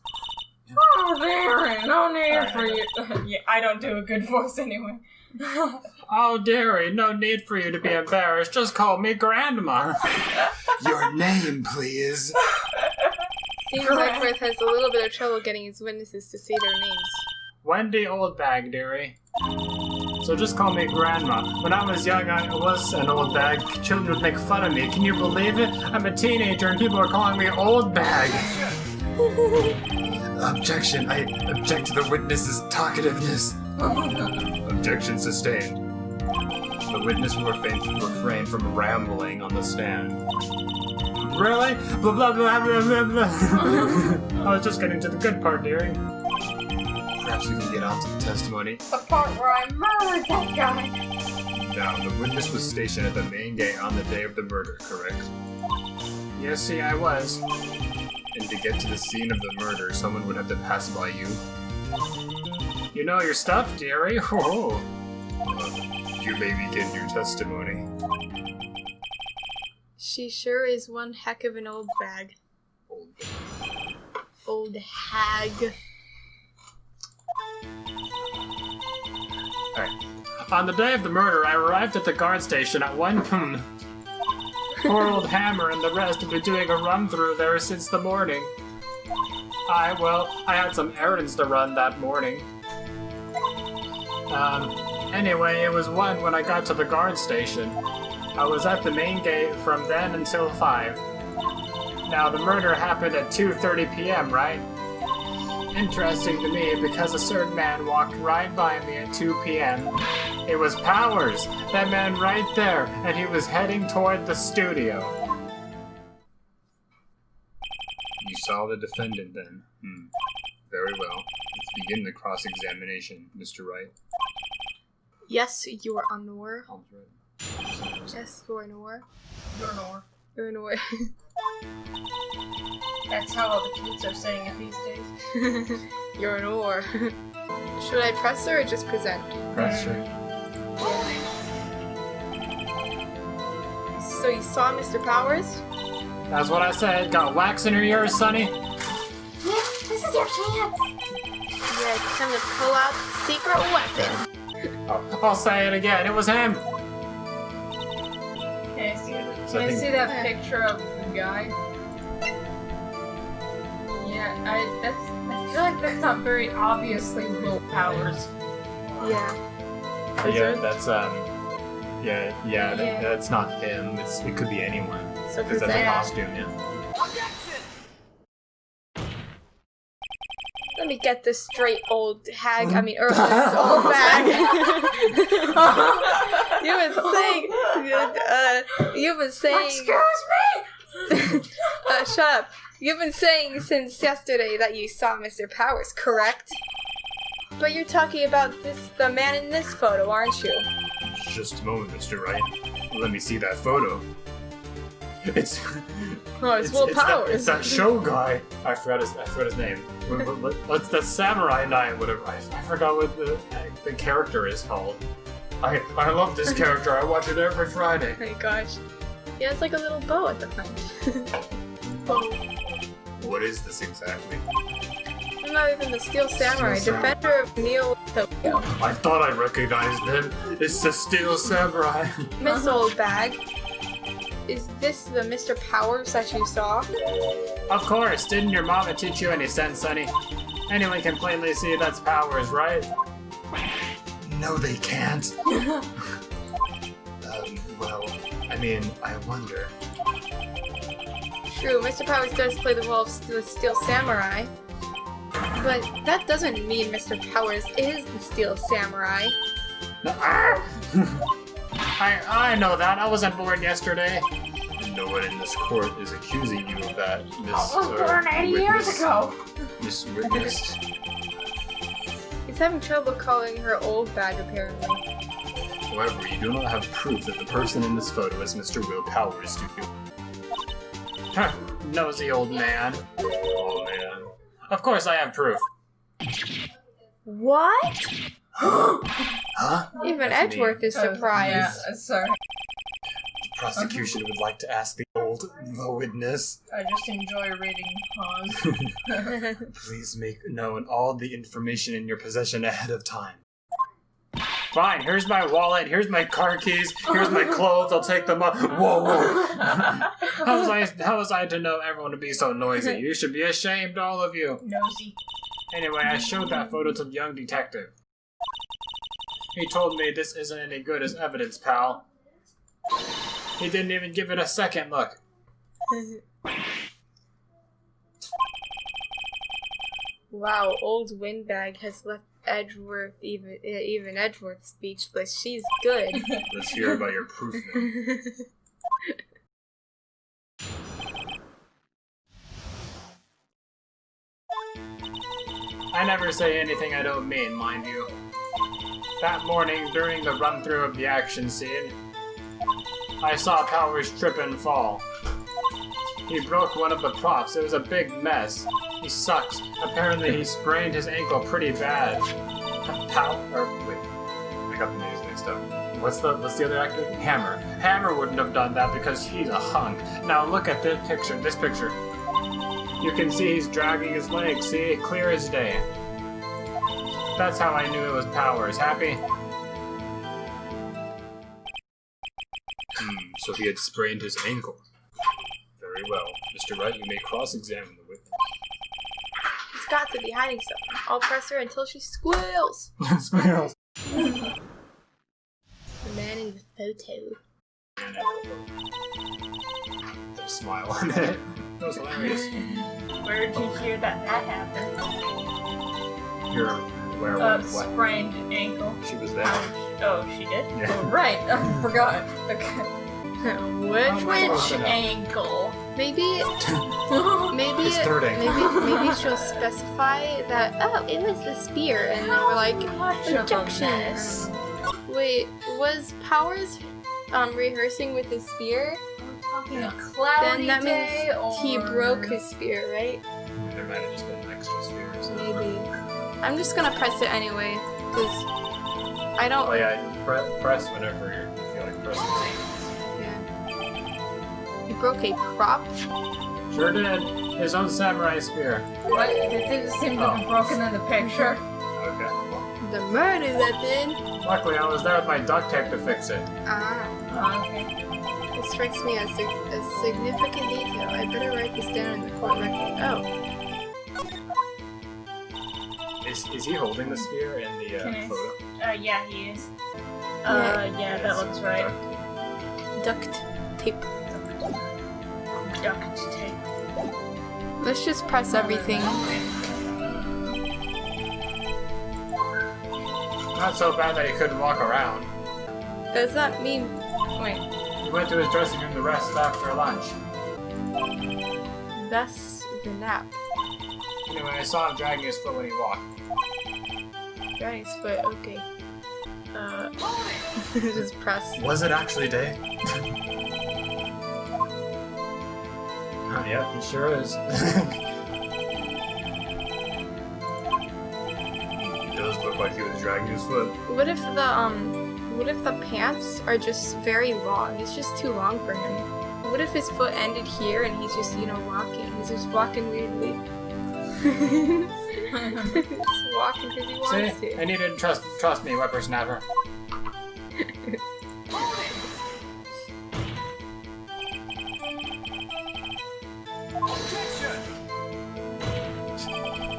Oh, dearie, no need for you. Yeah, I don't do a good voice anyway. Oh, dearie, no need for you to be embarrassed. Just call me Grandma. Your name, please. Seems like Wright has a little bit of trouble getting his witnesses to say their names. Wendy Oldbag, dearie. So just call me Grandma. When I was young, I was an old bag. Children would make fun of me. Can you believe it? I'm a teenager and people are calling me Old Bag. Objection. I object to the witness's talkativeness. Objection sustained. The witness will refrain from rambling on the stand. Really? Blah, blah, blah, blah, blah, blah. I was just getting to the good part, dearie. Perhaps we can get on to the testimony. The part where I murdered that guy. Now, the witness was stationed at the main gate on the day of the murder, correct? Yes, see, I was. And to get to the scene of the murder, someone would have to pass by you. You know your stuff, dearie. Oh. You may begin your testimony. She sure is one heck of an old bag. Old hag. Alright. On the day of the murder, I arrived at the guard station at 1 p.m. Poor old Hammer and the rest have been doing a run-through there since the morning. I had some errands to run that morning. Anyway, it was 1 when I got to the guard station. I was at the main gate from then until 5. Now, the murder happened at 2:30 p.m., right? Interesting to me because a certain man walked right by me at 2 p.m. It was Powers, that man right there, and he was heading toward the studio. You saw the defendant then? Very well. Let's begin the cross-examination, Mr. Wright. Yes, Your Honor. Right. Yes, Your Honor. Your Honor. Your Honor. That's how all the kids are saying it these days. Your Honor. Should I press her or just present? Press her. So you saw Mr. Powers? That's what I said. Got wax in your ears, Sonny? Yes, this is your chance. Yeah, it's time to pull out the secret weapon. I'll say it again. It was him. Can I see, So I can I think- see that picture of the guy? Yeah, I feel like that's not very obviously Will Powers. Yeah. Yeah, that's that's not him. It could be anyone. So Because that's a present. costume, yeah. Let me get this straight, old hag. I mean, this old bag. You've been saying. Excuse me. Shut up. You've been saying since yesterday that you saw Mr. Powers, correct? But you're talking about the man in this photo, aren't you? Just a moment, Mr. Wright. Let me see that photo. It's Oh, it's Will Powers. It's that show guy. I forgot his name. What's the samurai knight? Whatever. I forgot what the character is called. I love this character. I watch it every Friday. Oh my gosh. He has like a little bow at the front. What is this exactly? I'm not even the Steel Samurai, Steel Samurai. defender of Neo Tokyo. I thought I recognized him. It's the Steel Samurai. Miss Old Bag. is this the Mr. Powers that you saw? Of course, didn't your mama teach you any sense, Sonny? Anyone can plainly see that's Powers, right? No, they can't. Well, I mean, I wonder. True, Mr. Powers does play the role of the Steel Samurai. But that doesn't mean Mr. Powers is the Steel Samurai. I know that. I wasn't born yesterday. No one in this court is accusing you of that, Miss. I was born 80 years ago. Miss Witness. He's having trouble calling her old bag, apparently. However, you do not have proof that the person in this photo is Mr. Will Powers, do you? Huh, nosy old man. Oh man. Of course I have proof. What? Huh? Even That's Edgeworth me. is surprised. Yeah, sorry. The prosecution would like to ask the the witness. I just enjoy reading pause. Please make known all the information in your possession ahead of time. Fine, here's my wallet, here's my car keys, here's my clothes, I'll take them up. Whoa, whoa. How was I to know everyone would be so noisy? You should be ashamed, all of you. Nosy. Anyway, I showed that photo to the young detective. He told me this isn't any good as evidence, pal. He didn't even give it a second look. Wow, old Windbag has left Edgeworth, even Edgeworth speechless. She's good. Let's hear about your proof now. I never say anything I don't mean, mind you. That morning, during the run-through of the action scene, I saw Powers trip and fall. He broke one of the props. It was a big mess. He sucks. Apparently he sprained his ankle pretty bad. Wait, I got the names mixed up. What's the other actor? Hammer. Hammer wouldn't have done that because he's a hunk. Now look at this picture. You can see he's dragging his legs, see? Clear as day. That's how I knew it was Powers. Happy? So he had sprained his ankle. Very well. Mr. Wright, you may cross-examine the witness. He's got to be hiding something. I'll press her until she squeals. Squirrels. The man in the photo. There's a smile on it. That was hilarious. Where did you hear that happened? Where what? Sprained ankle. She was there. Oh, she did? Yeah. Oh, right, I forgot. Okay. Which Ankle. maybe His third ankle. maybe she'll specify that. Oh, it was the spear, and then we're like rejection. Wait, was Powers rehearsing with his spear? Talking a cloudy Then that day, means he or... broke his spear, right? There might have just been extra spheres. Maybe. I'm just gonna press it anyway, because I don't. Oh yeah, press whenever you feel like pressing. Yeah. He broke a prop. Sure did. His own samurai spear. What? It didn't seem to be broken in the picture. Okay. Well, The murder weapon. luckily, I was there with my duct tape to fix it. Ah. Oh, okay. This strikes me as a significant detail. I better write this down in the court record. Oh. Is he holding the spear in the photo? Yeah, he is. Yeah. That looks right. Duct tape. Duct tape. Let's just press everything. Not so bad that he couldn't walk around. Does that mean... Wait. He went to his dressing room to rest after lunch. That's the nap. Anyway, I saw him dragging his foot when he walked. Dragging his foot, okay. Just press. Was it actually day? Yeah, he sure is. It does look like he was dragging his foot. What if the pants are just very long? It's just too long for him. What if his foot ended here and he's just, walking? He's just walking weirdly. He's walking because he wants See? to. And you didn't trust me, whippersnapper.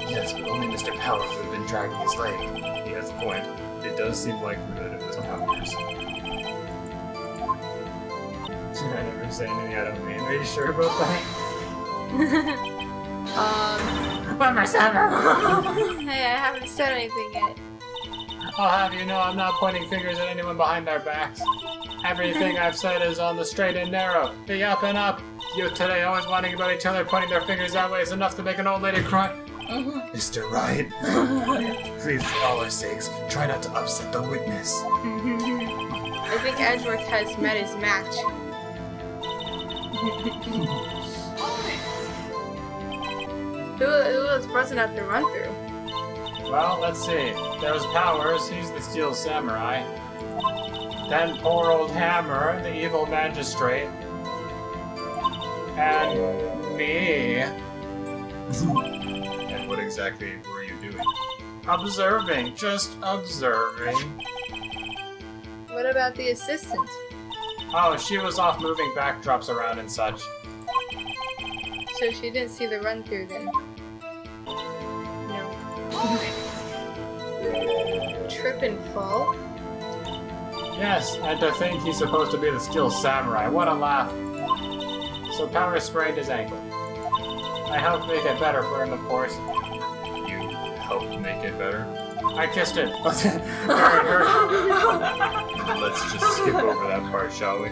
Yes, but only Mr. Powers would have been dragging his leg. He has a point. It does seem likely that it was Powers. Should I never say anything I don't mean? Are you sure about that? One more time. Hey, I haven't said anything yet. I'll have you know I'm not pointing fingers at anyone behind our backs. Everything I've said is on the straight and narrow. The up and up. You today always whining about each other, pointing their fingers that way is enough to make an old lady cry. Mr. Wright, please, for all our sakes, try not to upset the witness. I think Edgeworth has met his match. Who was present at the run-through? Well, let's see. There was Powers, he's the Steel Samurai. Then poor old Hammer, the evil magistrate. And me. And what exactly were you doing? Observing, just observing. What about the assistant? Oh, she was off moving backdrops around and such. So she didn't see the run-through then? No. Trip and fall? Yes, and to think he's supposed to be the Steel Samurai. What a laugh. So Powers sprained his ankle. I helped make it better for him, of course. You helped make it better? I kissed it. Hurry. Let's just skip over that part, shall we?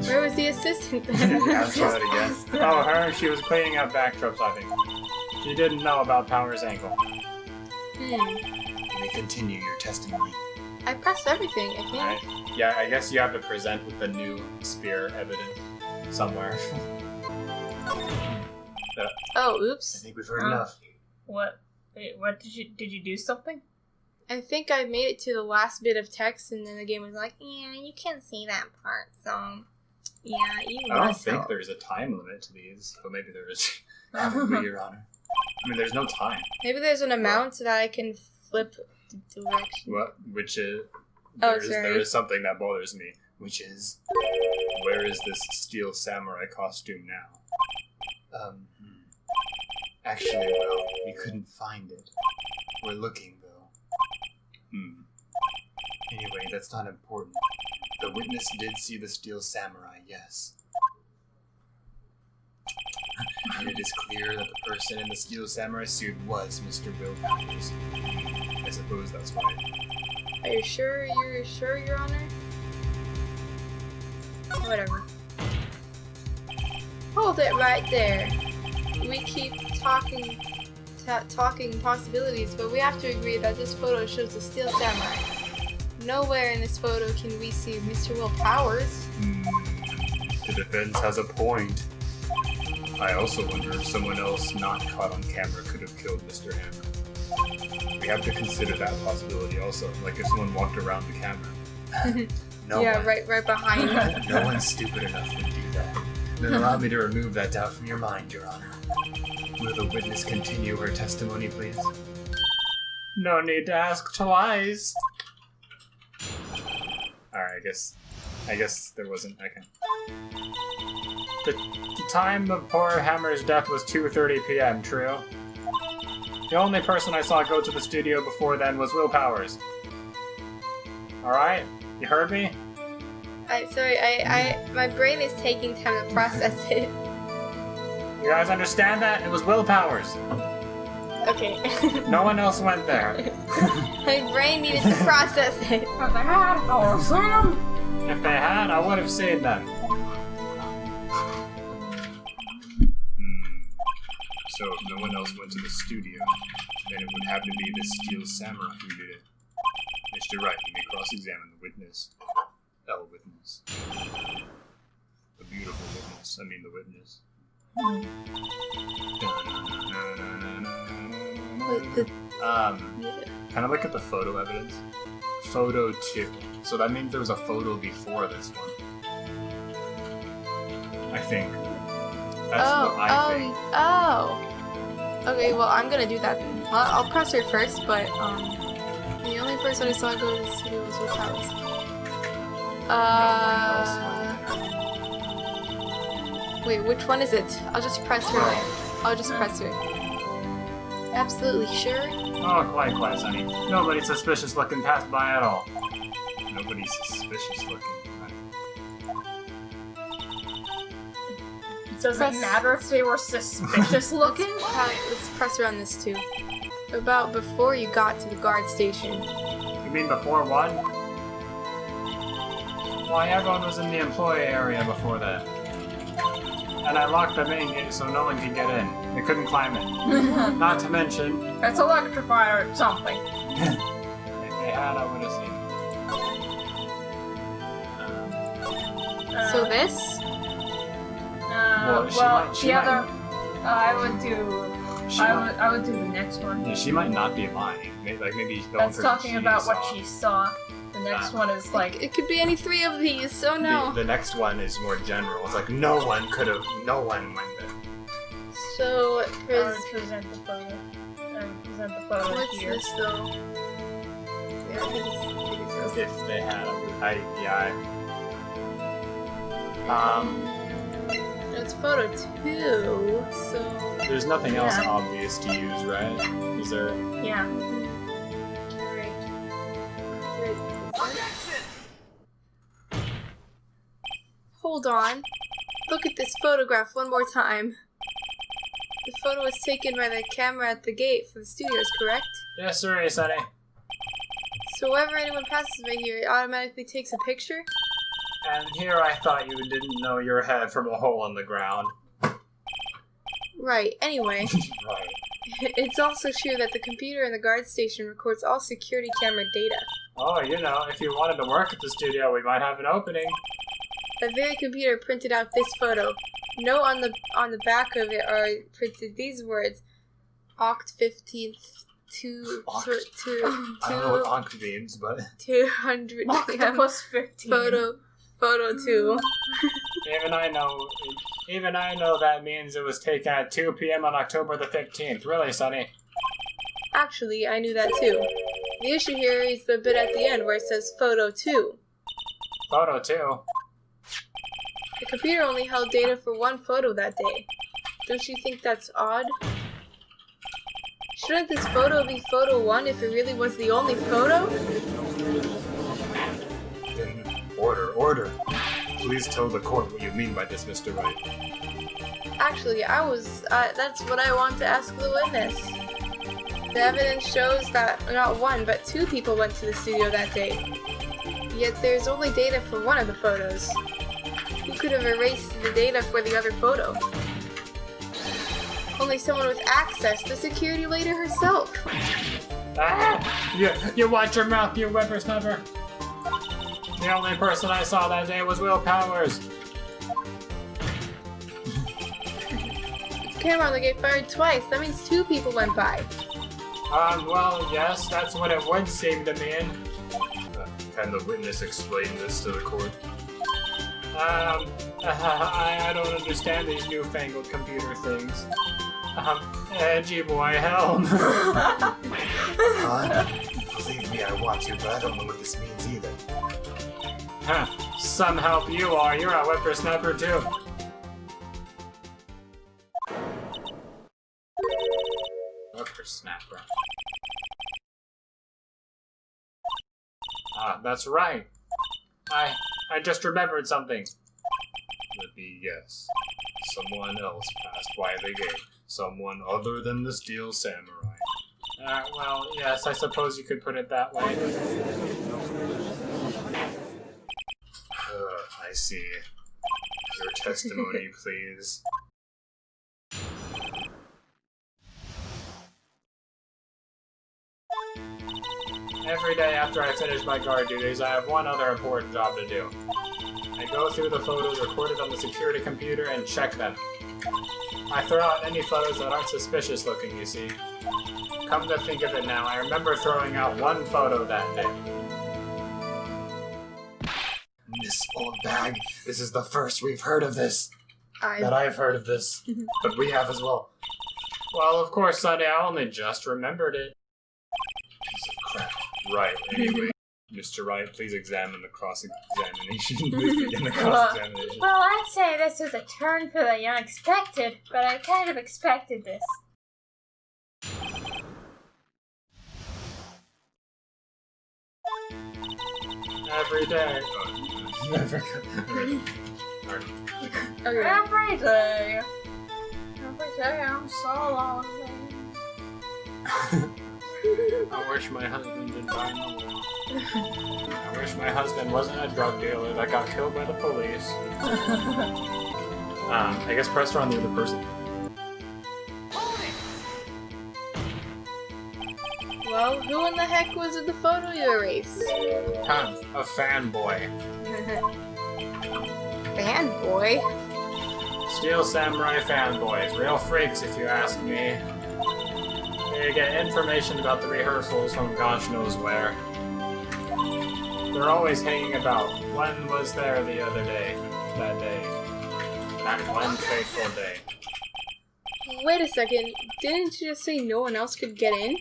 Where was the assistant then? I'll try that again. Oh, her? She was cleaning up backdrops, I think. She didn't know about Powers' ankle. You may continue your testimony. I pressed everything, I think. Right. Yeah, I guess you have to present with the new spear evidence somewhere. Oh, I oops. think we've heard enough. What? Wait, what did you do something? I think I made it to the last bit of text, and then the game was like, yeah, you can't see that part, so... Yeah, you I don't must think help. there's a time limit to these, but maybe there is. Haven't we, Your Honor? I mean, there's no time. Maybe there's an amount that I can flip the direction. What? Which is... Oh, There sorry. is something that bothers me, which is... Where is this Steel Samurai costume now? Actually, well, we couldn't find it. We're looking, though. Anyway, that's not important. The witness did see the Steel Samurai, yes. And it is clear that the person in the Steel Samurai suit was Mr. Will Powers. I suppose that's right. Are you sure, Your Honor? Whatever. Hold it right there. We keep talking possibilities, but we have to agree that this photo shows the Steel Samurai. Nowhere in this photo can we see Mr. Will Powers. The defense has a point. I also wonder if someone else not caught on camera could have killed Mr. Hammer. We have to consider that possibility also, like if someone walked around the camera. No Yeah, one. right behind him. No one's stupid enough to do that. Then allow me to remove that doubt from your mind, Your Honor. Will the witness continue her testimony, please? No need to ask twice. Alright, I guess there wasn't. Okay. The time of poor Hammer's death was 2:30 p.m., true? The only person I saw go to the studio before then was Will Powers. Alright? You heard me? Sorry, my brain is taking time to process it. You guys understand that? It was Will Powers. Okay. No one else went there. My brain needed to process it. If they had, I would have seen them. If they had, I would have seen them. So if no one else went to the studio, then it would have to be the Steel Samurai who did it. Mr. Wright, you may cross-examine the witness. Witness. The beautiful witness. I mean the witness. Kind of look at the photo evidence. Photo 2. So that means there was a photo before this one. I think. That's what I think. Okay, well, I'm gonna do that then. I'll press her first, but, the only person I saw go to the studio was Will Powers. Wait, which one is it? I'll just press her. Absolutely sure? Oh, quite, Sonny. Nobody's suspicious looking passed by at all. Nobody's suspicious looking. It doesn't matter if they were suspicious looking. Let's press her on this too. About before you got to the guard station. You mean before what? Why, everyone was in the employee area before that. And I locked the main gate so no one could get in. They couldn't climb it. Not to mention... It's electrified or something. If they had, I would have seen it. So this? She might- I would do the next one. Yeah, she might not be lying. Maybe That's talking about what she saw. The next one is like... It could be any three of these, so no. The next one is more general. It's like no one went there. So, present the photo. Present the photo what's here. this though? Yeah, I think it's If they had it's photo 2, so... there's nothing else obvious to use, right? Is there? Yeah. Hold on. Look at this photograph one more time. The photo was taken by the camera at the gate for the studios, correct? Yes, sir, Sonny. So whenever anyone passes by here, it automatically takes a picture? And here I thought you didn't know your head from a hole in the ground. Right, anyway. Right. It's also true that the computer in the guard station records all security camera data. Oh, if you wanted to work at the studio, we might have an opening. That very computer printed out this photo. Note on the back of it are printed these words: Oct 15th to I don't know what Onk means, but 200 Octopus 15. photo 2. Even I know that means it was taken at 2 p.m. on October the 15th. Really, Sonny? Actually, I knew that too. The issue here is the bit at the end where it says photo 2. Photo 2? The computer only held data for one photo that day. Don't you think that's odd? Shouldn't this photo be photo 1 if it really was the only photo? Order. Please tell the court what you mean by this, Mr. Wright. Actually, that's what I want to ask the witness. The evidence shows that not one, but 2 people went to the studio that day. Yet there's only data for one of the photos. Who could have erased the data for the other photo? Only someone with access, the security lady herself. Ah! You watch your mouth, you whippersnapper! The only person I saw that day was Will Powers. The camera on the gate fired twice. That means 2 people went by. Well, yes, that's what it would seem to mean. Can the witness explain this to the court? I don't understand these newfangled computer things. Edgy boy, help! Believe me, I want to, but I don't know what this means either. Some help you are. You're a whippersnapper too. Whippersnapper. That's right. I just remembered something. Let me guess. Someone else passed by the gate. Someone other than the Steel Samurai. Well, yes, I suppose you could put it that way. I see. Your testimony, please. Every day after I finish my guard duties, I have one other important job to do. I go through the photos recorded on the security computer and check them. I throw out any photos that aren't suspicious looking, you see. Come to think of it now, I remember throwing out one photo that day. Miss Old Bag, this is the first we've heard of this. That I've heard of this. But we have as well. Well, of course, Sonny, I only just remembered it. Piece of crap. Right, anyway. Mr. Wright, please examine the cross-examination. Please begin the cross-examination. Well, I'd say this was a turn for the unexpected, but I kind of expected this. Every day. Never Every day. Every day I'm so lonely. I wish my husband didn't die in the world. I wish my husband wasn't a drug dealer that got killed by the police. I guess press her on the other person. Well, who in the heck was in the photo you erased? A fanboy. Fanboy? Steel Samurai fanboys. Real freaks, if you ask me. They get information about the rehearsals from gosh knows where. They're always hanging about. One was there the other day. That day. That one fateful day. Wait a second, didn't you just say no one else could get in?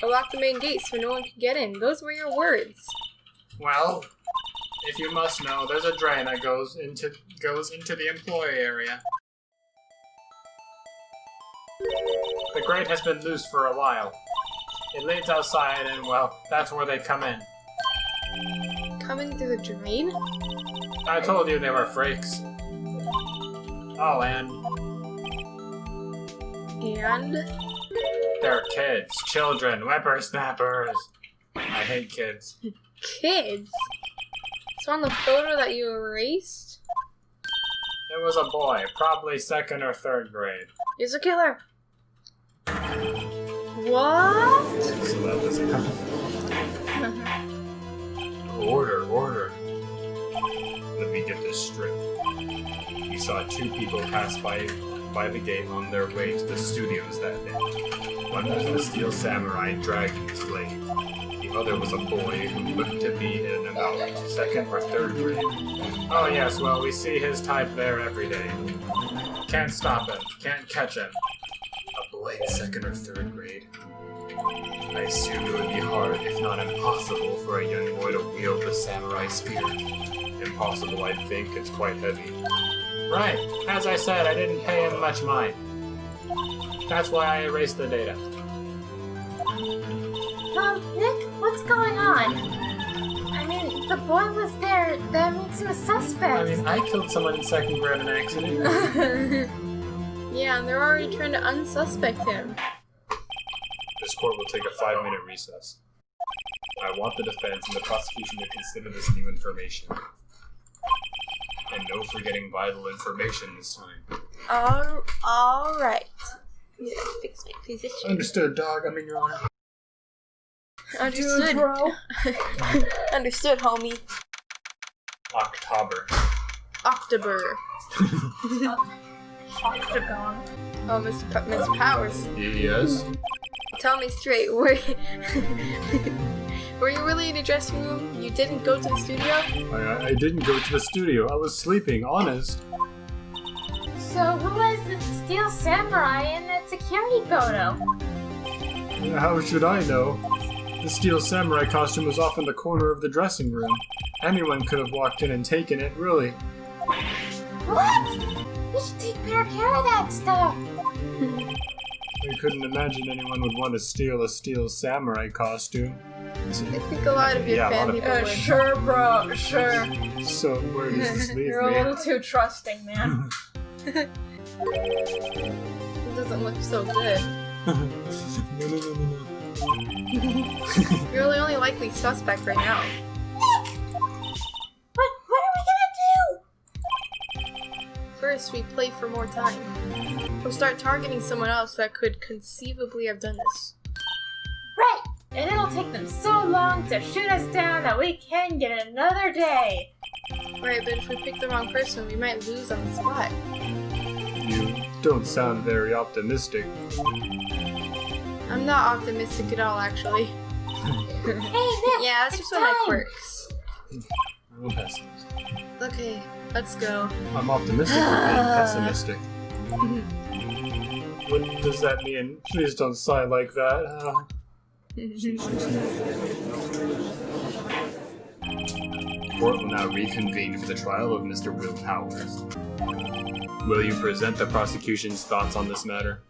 I locked the main gate so no one could get in. Those were your words. Well, if you must know, there's a drain that goes into the employee area. The grate has been loose for a while. It leads outside and, well, that's where they come in. Coming through the drain? I told you they were freaks. Oh, and they're kids, children, whippersnappers. I hate kids. Kids? So on the photo that you erased? It was a boy, probably 2nd or 3rd grade. He's a killer. What? So that was Order. Let me get this straight. We saw 2 people pass by the gate on their way to the studios that day. One was the Steel Samurai Dragon Slave. The other was a boy who looked to be in about 2nd or 3rd grade. Oh yes, well, we see his type there every day. Can't stop him, can't catch him. A boy in 2nd or 3rd grade. I assume it would be hard, if not impossible, for a young boy to wield the samurai spear. Impossible, I think. It's quite heavy. Right. As I said, I didn't pay him much mind. That's why I erased the data. Nick, what's going on? I mean, the boy was there. That makes him a suspect. I mean, I killed someone in 2nd grade in an accident. Yeah, and they're already trying to unsuspect him. This court will take a 5-minute recess. I want the defense and the prosecution to consider this new information. And no forgetting vital information this time. Alright. Yeah, fix my position. Understood, dog. I mean, Your Honor. Understood. Understood, homie. October. October. Octagon. Oh, Mr. Powers. Yes? Tell me straight, were you really in the dressing room? You didn't go to the studio? I didn't go to the studio. I was sleeping, honest. So who was the Steel Samurai in that security photo? How should I know? The Steel Samurai costume was off in the corner of the dressing room. Anyone could have walked in and taken it, really. What? We should take better care of that stuff. I couldn't imagine anyone would want to steal a Steel Samurai costume. I think a lot of your fan people would. Sure, bro, sure. So where does this leave You're a me? little too trusting, man. It doesn't look so good. No. You're the only likely suspect right now. What are we gonna do? First, we play for more time. Or start targeting someone else that could conceivably have done this. Right. And it'll take them so long to shoot us down that we can get another day. Right, but if we pick the wrong person, we might lose on the spot. You don't sound very optimistic. I'm not optimistic at all, actually. Hey, Nick. Yeah, that's just one of my quirks. I'm a pessimist. Okay, let's go. I'm optimistic for being pessimistic. What does that mean? Please don't sigh like that. court will now reconvene for the trial of Mr. Will Powers. Will you present the prosecution's thoughts on this matter?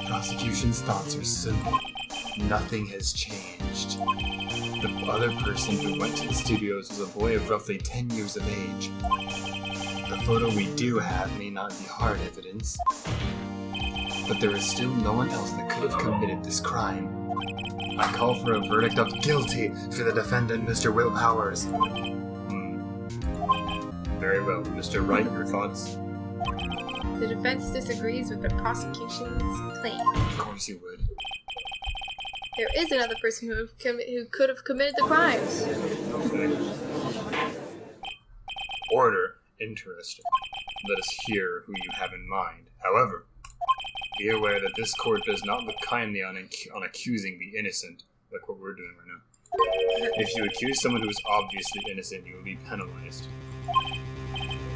Prosecution's thoughts are simple. Nothing has changed. The other person who went to the studios was a boy of roughly 10 years of age. The photo we do have may not be hard evidence, but there is still no one else that could have committed this crime. I call for a verdict of guilty for the defendant, Mr. Will Powers. Very well. Mr. Wright, your thoughts? The defense disagrees with the prosecution's claim. Of course you would. There is another person who could have committed the crimes. Okay. Order. Interesting. Let us hear who you have in mind. However, be aware that this court does not look kindly on accusing the innocent, like what we're doing right now. If you accuse someone who is obviously innocent, you will be penalized.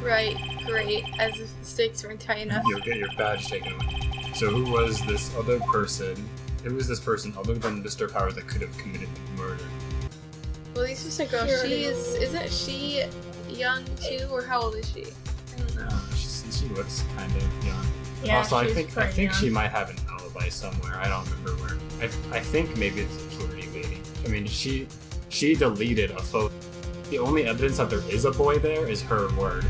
Right, great. As if the stakes weren't high enough. You'll get your badge taken away. So who was this other person? Who was this person other than Mr. Powers that could have committed the murder? Well, this is a girl. Isn't she young too, or how old is she? I don't know. She looks kind of young. Yeah, Also, I she's think pretty young. she might have an alibi somewhere. I don't remember where. I think maybe it's a purity lady. I mean, she deleted a photo. The only evidence that there is a boy there is her word.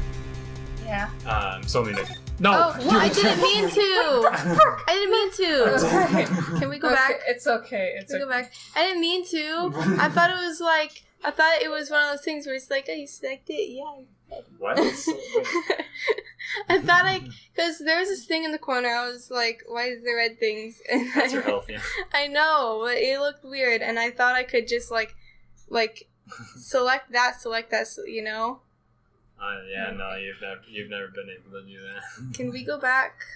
Yeah. So I mean, no. Oh, well, I didn't mean to. I didn't mean to. Can we go back? It's okay. It's Can we okay. go back? I didn't mean to. I thought it was like. I thought it was one of those things where it's like, oh, you select it, yeah. What? I thought because there was this thing in the corner. I was like, why is there red things? And That's your health, yeah. I know, but it looked weird, and I thought I could just like select that, you know. Yeah, no, you've never been able to do that. Can we go back?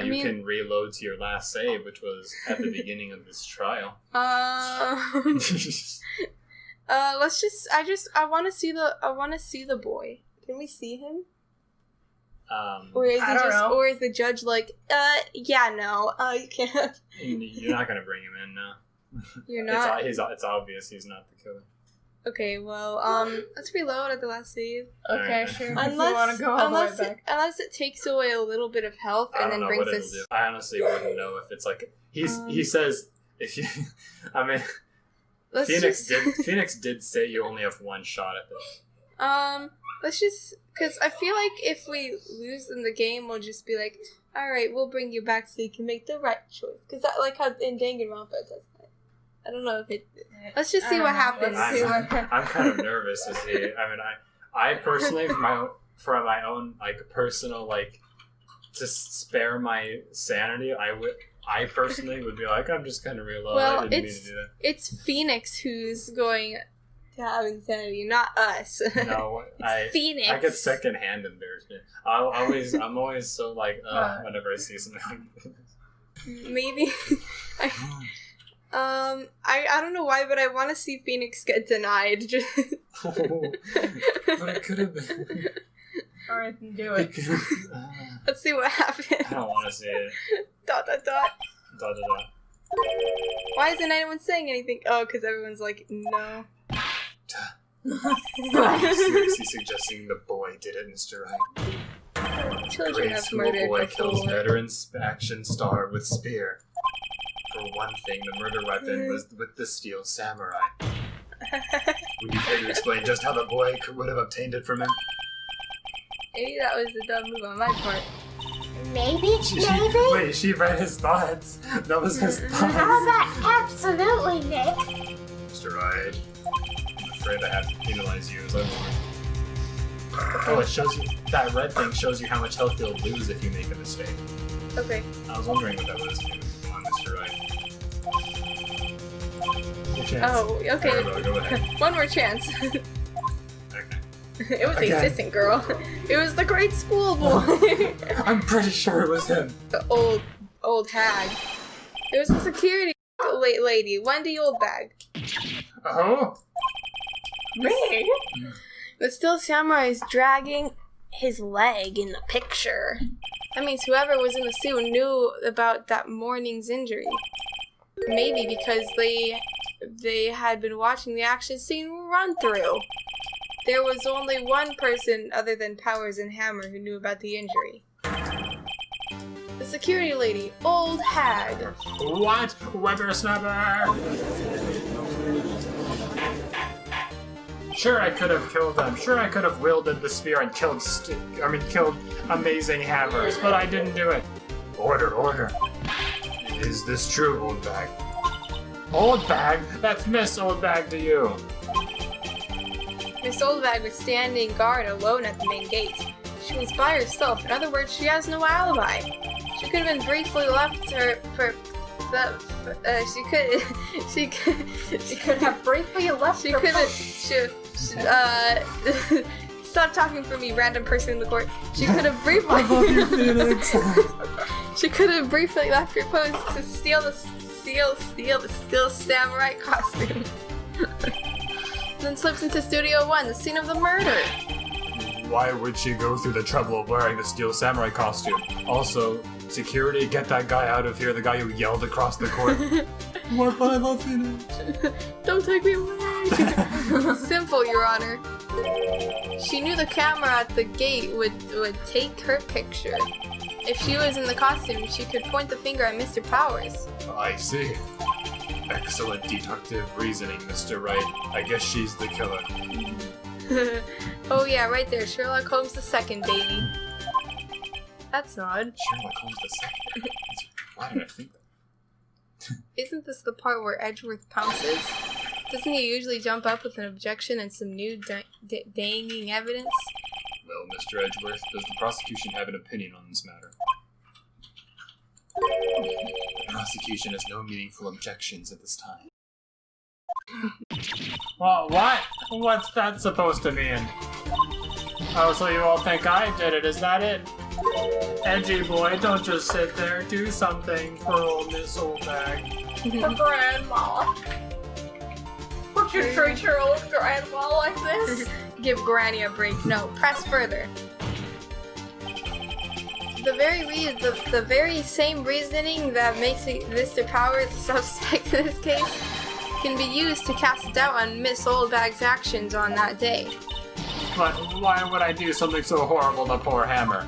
You can reload to your last save, which was at the beginning of this trial. Let's just. I want to see the boy. Can we see him? Or is I don't know. Or is the judge like, yeah, no, you can't. You're not gonna bring him in now. You're not. It's obvious he's not the killer. Okay, well, let's reload at the last save. Okay, Alright. sure. If you want to go all the way back. Unless it takes away a little bit of health I and don't then know brings what it'll us. do. I honestly wouldn't know if it's like he says if you. I mean, Let's Phoenix did say you only have one shot at this. Let's just, because I feel like if we lose in the game, we'll just be like, all right, we'll bring you back so you can make the right choice. Because I like how in Danganronpa it does that. I don't know if it. Let's just see what happens. I'm kind of nervous to see. I mean, I personally, for my own like personal like, to spare my sanity, I personally would be like, I'm just kind of real low. Well, I didn't mean to do that. It's Phoenix who's going to have insanity, not us. No, Phoenix. I get secondhand embarrassment. I'm always so like, whenever I see something like this. Maybe. I don't know why, but I want to see Phoenix get denied. But it could have been. Alright, then do it. Let's see what happens. I don't want to see it. ... Dot. Why isn't anyone saying anything? Oh, because everyone's like, no. Seriously suggesting the boy did it, Mr. Wright. Children Grade have school murdered boy before. kills veteran action star with spear. For one thing, the murder weapon was with the steel samurai. Would you care to explain just how the boy would have obtained it from him? Maybe that was a dumb move on my part. Maybe? Wait, she read his thoughts. That was his thoughts. How about absolutely, Nick? Mr. Wright, I'm afraid I have to penalize you as I warned. Oh, it shows you, that red thing shows you how much health you'll lose if you make a mistake. Okay. I was wondering what that was. Come on, Mr. Wright. Your chance. Oh, okay. Alright, go ahead. One more chance. Okay. It was the Again. assistant girl. It was the great schoolboy. I'm pretty sure it was him. The old hag. It was the security lady, Wendy Oldbag. Oh? Me? The still samurai is dragging his leg in the picture. That means whoever was in the suit knew about that morning's injury. Maybe because they they had been watching the action scene run through. There was only one person other than Powers and Hammer who knew about the injury. The security lady, Old Hag. What? Whippersnapper! Sure, I could have killed them. Sure, I could have wielded the spear and killed amazing hammers, but I didn't do it. Order. Is this true, Old Bag? Old Bag? That's Miss Old Bag to you. Miss Oldbag was standing guard alone at the main gate. She was by herself. In other words, she has no alibi. She could have been briefly left she could have briefly left her stop talking for me, random person in the court. She could have briefly I love you, Phoenix. She could have briefly left her post to steal the samurai costume. Then slips into Studio 1, the scene of the murder. Why would she go through the trouble of wearing the steel samurai costume? Also, security, get that guy out of here, the guy who yelled across the court. What? But I love Phoenix. Don't take me away. Simple, Your Honor. She knew the camera at the gate would take her picture. If she was in the costume, she could point the finger at Mr. Powers. I see. Excellent deductive reasoning, Mr. Wright. I guess she's the killer. Oh yeah, right there. Sherlock Holmes II, baby. That's odd. Sherlock Holmes II? Why did I think that? Isn't this the part where Edgeworth pounces? Doesn't he usually jump up with an objection and some new danging evidence? Well, Mr. Edgeworth, does the prosecution have an opinion on this matter? The prosecution has no meaningful objections at this time. Well, what? What's that supposed to mean? Oh, so you all think I did it, is that it? Edgy boy, don't just sit there. Do something for old Miss Old Bag. For Grandma. Would you treat your old grandma like this? Give Granny a break. No, press further. The very same reasoning that makes Mr. Powers a suspect in this case can be used to cast doubt on Miss Oldbag's actions on that day. But why would I do something so horrible to poor Hammer?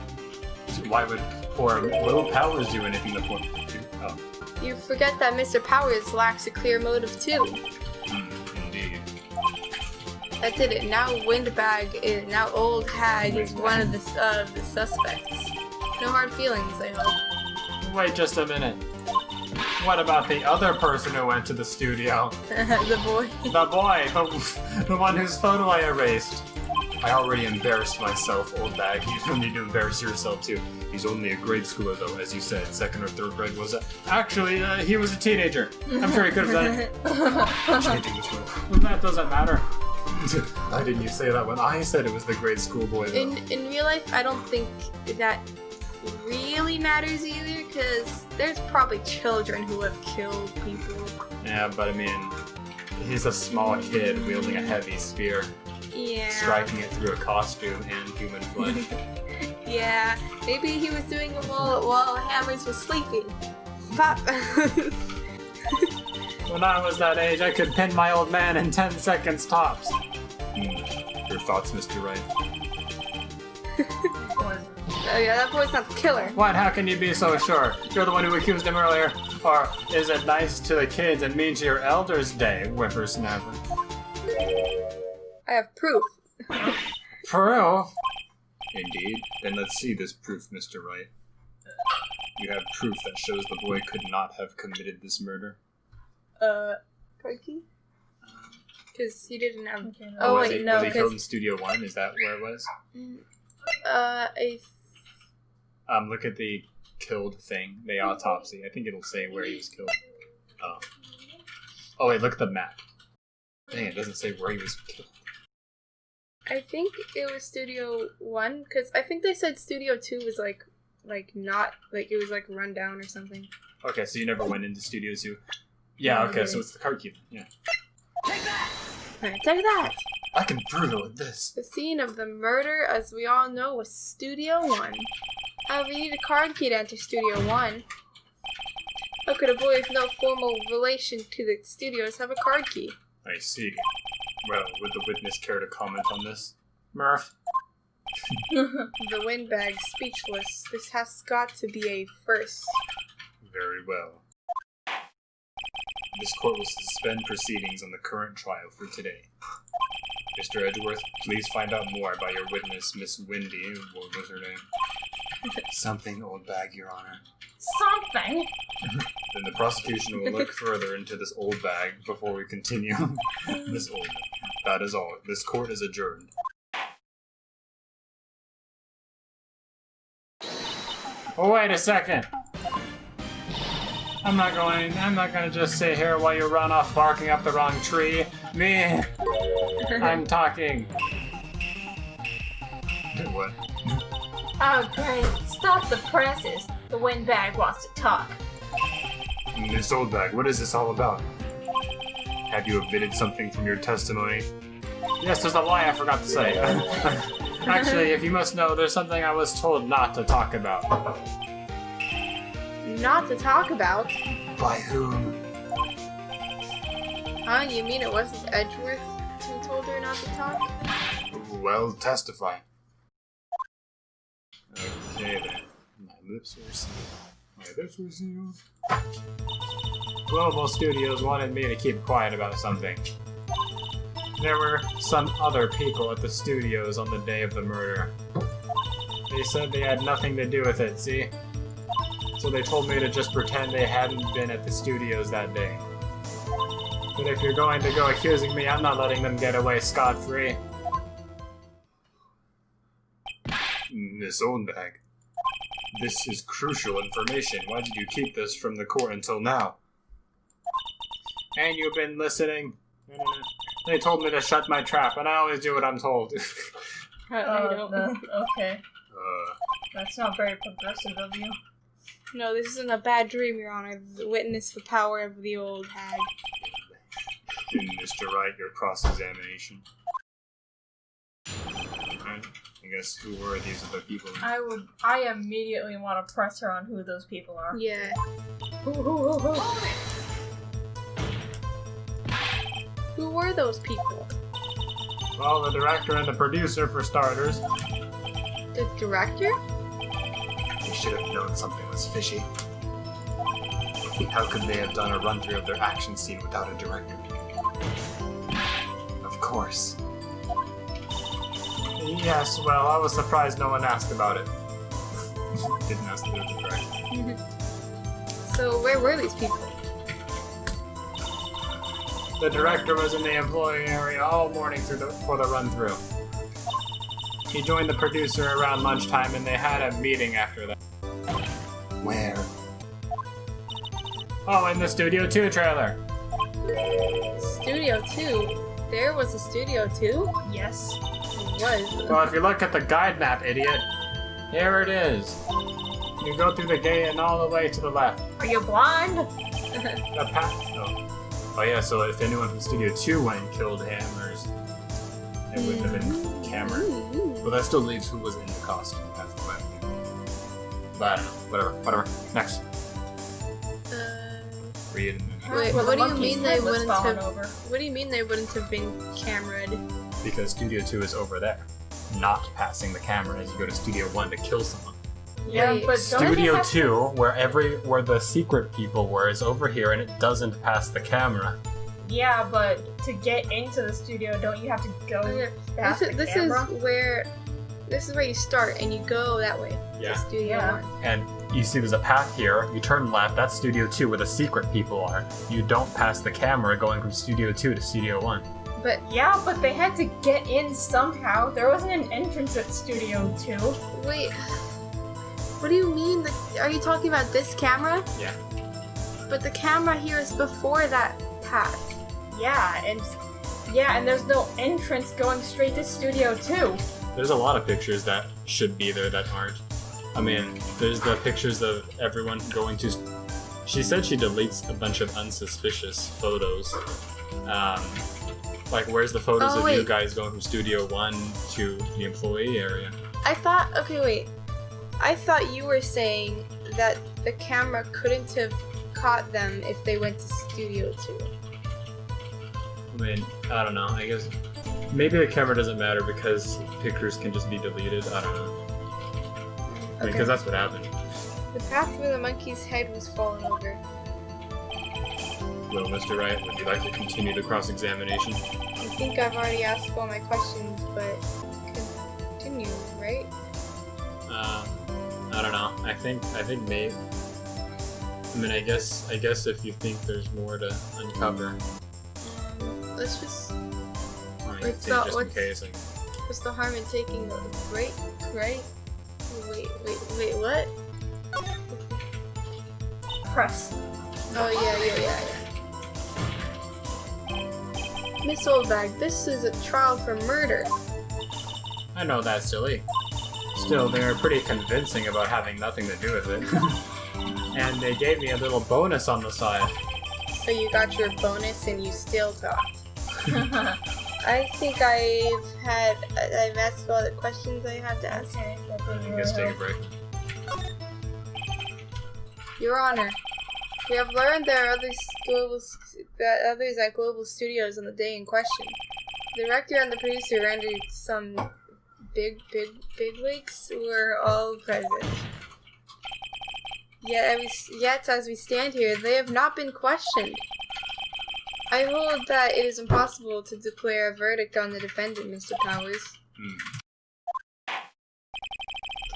Why would poor Will Powers do anything to poor... Oh. You forget that Mr. Powers lacks a clear motive too. Indeed. That did it. Now now Old Hag is one of the suspects. No hard feelings, I hope. Wait just a minute. What about the other person who went to the studio? The boy. The boy, the one whose photo I erased. I already embarrassed myself, Old Bag. You don't need to embarrass yourself too. He's only a grade schooler though, as you said. 2nd or 3rd grade was it? Actually, he was a teenager. I'm sure he could have done it. Changing this one. Well, that doesn't matter. Why didn't you say that when I said it was the grade school boy though? In real life, I don't think that really matters either, because there's probably children who have killed people. Yeah, but I mean, he's a small kid wielding a heavy spear. Yeah. Striking it through a costume and human flesh. Yeah, maybe he was doing it while Hammers was sleeping. Pop. When I was that age, I could pin my old man in 10 seconds tops. Your thoughts, Mr. Wright? Oh yeah, that boy's not the killer. What? How can you be so sure? You're the one who accused him earlier. Or is it nice to the kids and mean to your elders' day, whippersnapper? I have proof. Proof? Indeed. Then let's see this proof, Mr. Wright. You have proof that shows the boy could not have committed this murder. Card key? Because he didn't have... Okay, no. Oh was wait, he, no, was he killed in because... Studio 1? Is that where it was? Look at the killed thing, the autopsy. I think it'll say where he was killed. Oh wait, look at the map. Dang, it doesn't say where he was killed. I think it was Studio 1, because I think they said Studio 2 was not, it was run down or something. Okay, so you never went into Studio 2? Yeah, okay, so it's the card key. Yeah. Alright, take that! I can prove it with this. The scene of the murder, as we all know, was Studio 1. However, you need a card key to enter Studio 1. How could a boy with no formal relation to the studios have a card key? I see. Well, would the witness care to comment on this? Murph? The windbag, speechless. This has got to be a first. Very well. This court will suspend proceedings on the current trial for today. Mr. Edgeworth, please find out more about your witness, Miss Windy. What was her name? Something, old bag, Your Honor. Something? Then the prosecution will look further into this old bag before we continue. This old bag. That is all. This court is adjourned. Oh, wait a second. I'm not gonna just sit here while you run off barking up the wrong tree. Me, I'm talking. What? Oh, great. Stop the presses. The windbag wants to talk. Miss Oldbag, what is this all about? Have you omitted something from your testimony? Yes, there's a lie I forgot to say. Actually, if you must know, there's something I was told not to talk about. Not to talk about? By whom? Huh? You mean it wasn't Edgeworth who told her not to talk? Well, testify. Okay then. My lips are sealed. Global Studios wanted me to keep quiet about something. There were some other people at the studios on the day of the murder. They said they had nothing to do with it, see? So they told me to just pretend they hadn't been at the studios that day. But if you're going to go accusing me, I'm not letting them get away scot-free. Miss Oldbag, this is crucial information. Why did you keep this from the court until now? And you've been listening? They told me to shut my trap, and I always do what I'm told. Okay. That's not very progressive of you. No, this isn't a bad dream, Your Honor. Witness the power of the old hag. In Mr. Wright, your cross-examination. I guess who were these other people? I immediately want to press her on who those people are. Yeah. Who were those people? Well, the director and the producer, for starters. The director? They should have known something was fishy. How could they have done a run-through of their action scene without a director? Of course. Yes, well, I was surprised no one asked about it. Didn't ask the director. So where were these people? The director was in the employee area all morning for the run-through. He joined the producer around lunchtime, and they had a meeting after that. Where? Oh, in the Studio 2 trailer. Studio 2? There was a Studio 2? Yes. It was. Well, if you look at the guide map, idiot, here it is. You go through the gate and all the way to the left. Are you blind? The path. Oh, yeah. So if anyone from Studio 2 went and killed Hammers, it wouldn't have been Cameron. Well, that still leaves who was in the costume. That's the way. But whatever. Next. Read. Wait, Well, what the do you monkey's mean they head was wouldn't falling have? over. What do you mean they wouldn't have been cameraed? Because Studio 2 is over there, not passing the camera as you go to Studio 1 to kill someone. Yeah, Wait, but don't they Studio have 2, where the secret people were, is over here, and it doesn't pass the camera. Yeah, but to get into the studio, don't you have to go past the This camera? is where you start, and you go that way. Yeah. To Studio Yeah. 1. And you see there's a path here, you turn left, that's Studio 2 where the secret people are. You don't pass the camera going from Studio 2 to Studio 1. But Yeah, but they had to get in somehow. There wasn't an entrance at Studio 2. wait, what do you mean? Are you talking about this camera? Yeah. But the camera here is before that path. Yeah, and there's no entrance going straight to Studio 2. There's a lot of pictures that should be there that aren't. I mean, there's the pictures of everyone going to... She said she deletes a bunch of unsuspicious photos. Like, where's the photos Oh, of wait. you guys going from Studio 1 to the employee area? I thought you were saying that the camera couldn't have caught them if they went to Studio 2. I mean, I don't know. I guess maybe the camera doesn't matter because pictures can just be deleted. I don't know. I mean, because that's what happened. The path where the monkey's head was falling over. Well, Mr. Wright, would you like to continue the cross-examination? I think I've already asked all my questions, but continue, right? I don't know. I think maybe. I mean, I guess if you think there's more to uncover, Let's just. I mean, What's just the- in case. Like, What's the harm in taking the break? Right? Wait, what? Press. Oh, yeah. Miss Oldbag, this is a trial for murder. I know that's silly. Still, they were pretty convincing about having nothing to do with it. And they gave me a little bonus on the side. So you got your bonus and you still talked. I think I've asked all the questions I have to ask. Okay, I guess take a break. Your Honor, we have learned there are others at Global Studios on the day in question. The director and the producer rendered some big wigs were all present. Yet as we stand here, they have not been questioned. I hold that it is impossible to declare a verdict on the defendant, Mr. Powers. The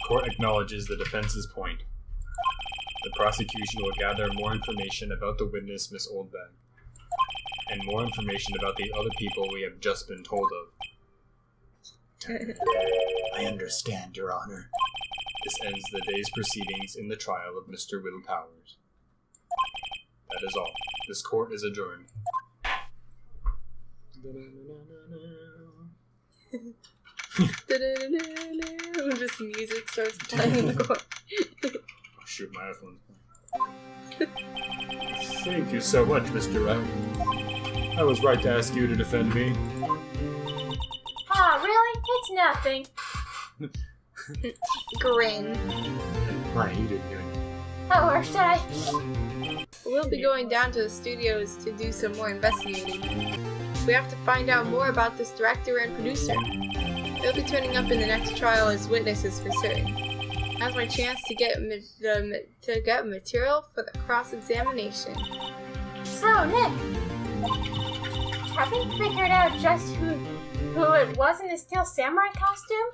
court acknowledges the defense's point. The prosecution will gather more information about the witness, Miss Oldbag, and more information about the other people we have just been told of. I understand, Your Honor. This ends the day's proceedings in the trial of Mr. Will Powers. That is all. This court is adjourned. Just music starts playing in the court. Oh shoot, my iPhone's playing. Thank you so much, Mr. Wright. I was right to ask you to defend me. Ah, really? It's nothing. Grin. Right, you didn't do it. Oh, or should I? We'll be going down to the studios to do some more investigating. We have to find out more about this director and producer. They'll be turning up in the next trial as witnesses for certain. Now's my chance to get material for the cross-examination. So, Nick, have you figured out just who it was in the Steel Samurai costume?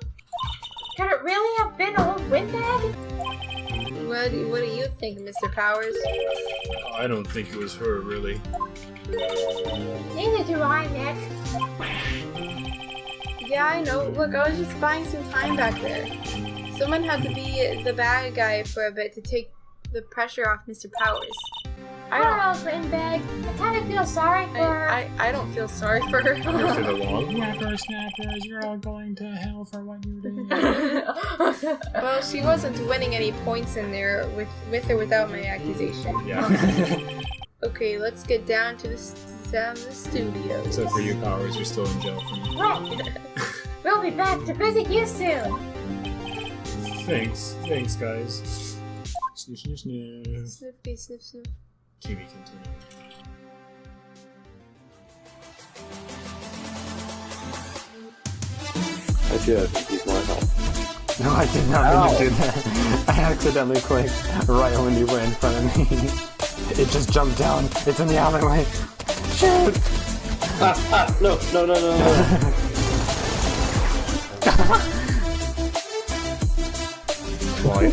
Could it really have been old Windbag? What do you think, Mr. Powers? I don't think it was her, really. Neither do I, Nick. Yeah, I know. Look, I was just buying some time back there. Someone had to be the bad guy for a bit to take the pressure off Mr. Powers. Poor old Windbag. I kind of feel sorry for her. I don't feel sorry for her. After the long whippersnappers, you're all going to hell for what you did. Well, she wasn't winning any points in there with or without my accusation. Yeah. Okay, let's get down to the studio. Except for you, Powers, you're still in jail for me. Right. We'll be back to visit you soon. Thanks, guys. Sniff, sniff, sniff. Sniffy, sniff, sniff. TV continue. I just need more help. No, I did not mean to do that. I accidentally clicked right when you were in front of me. It just jumped down. It's in the alleyway. Shoot! No. Why?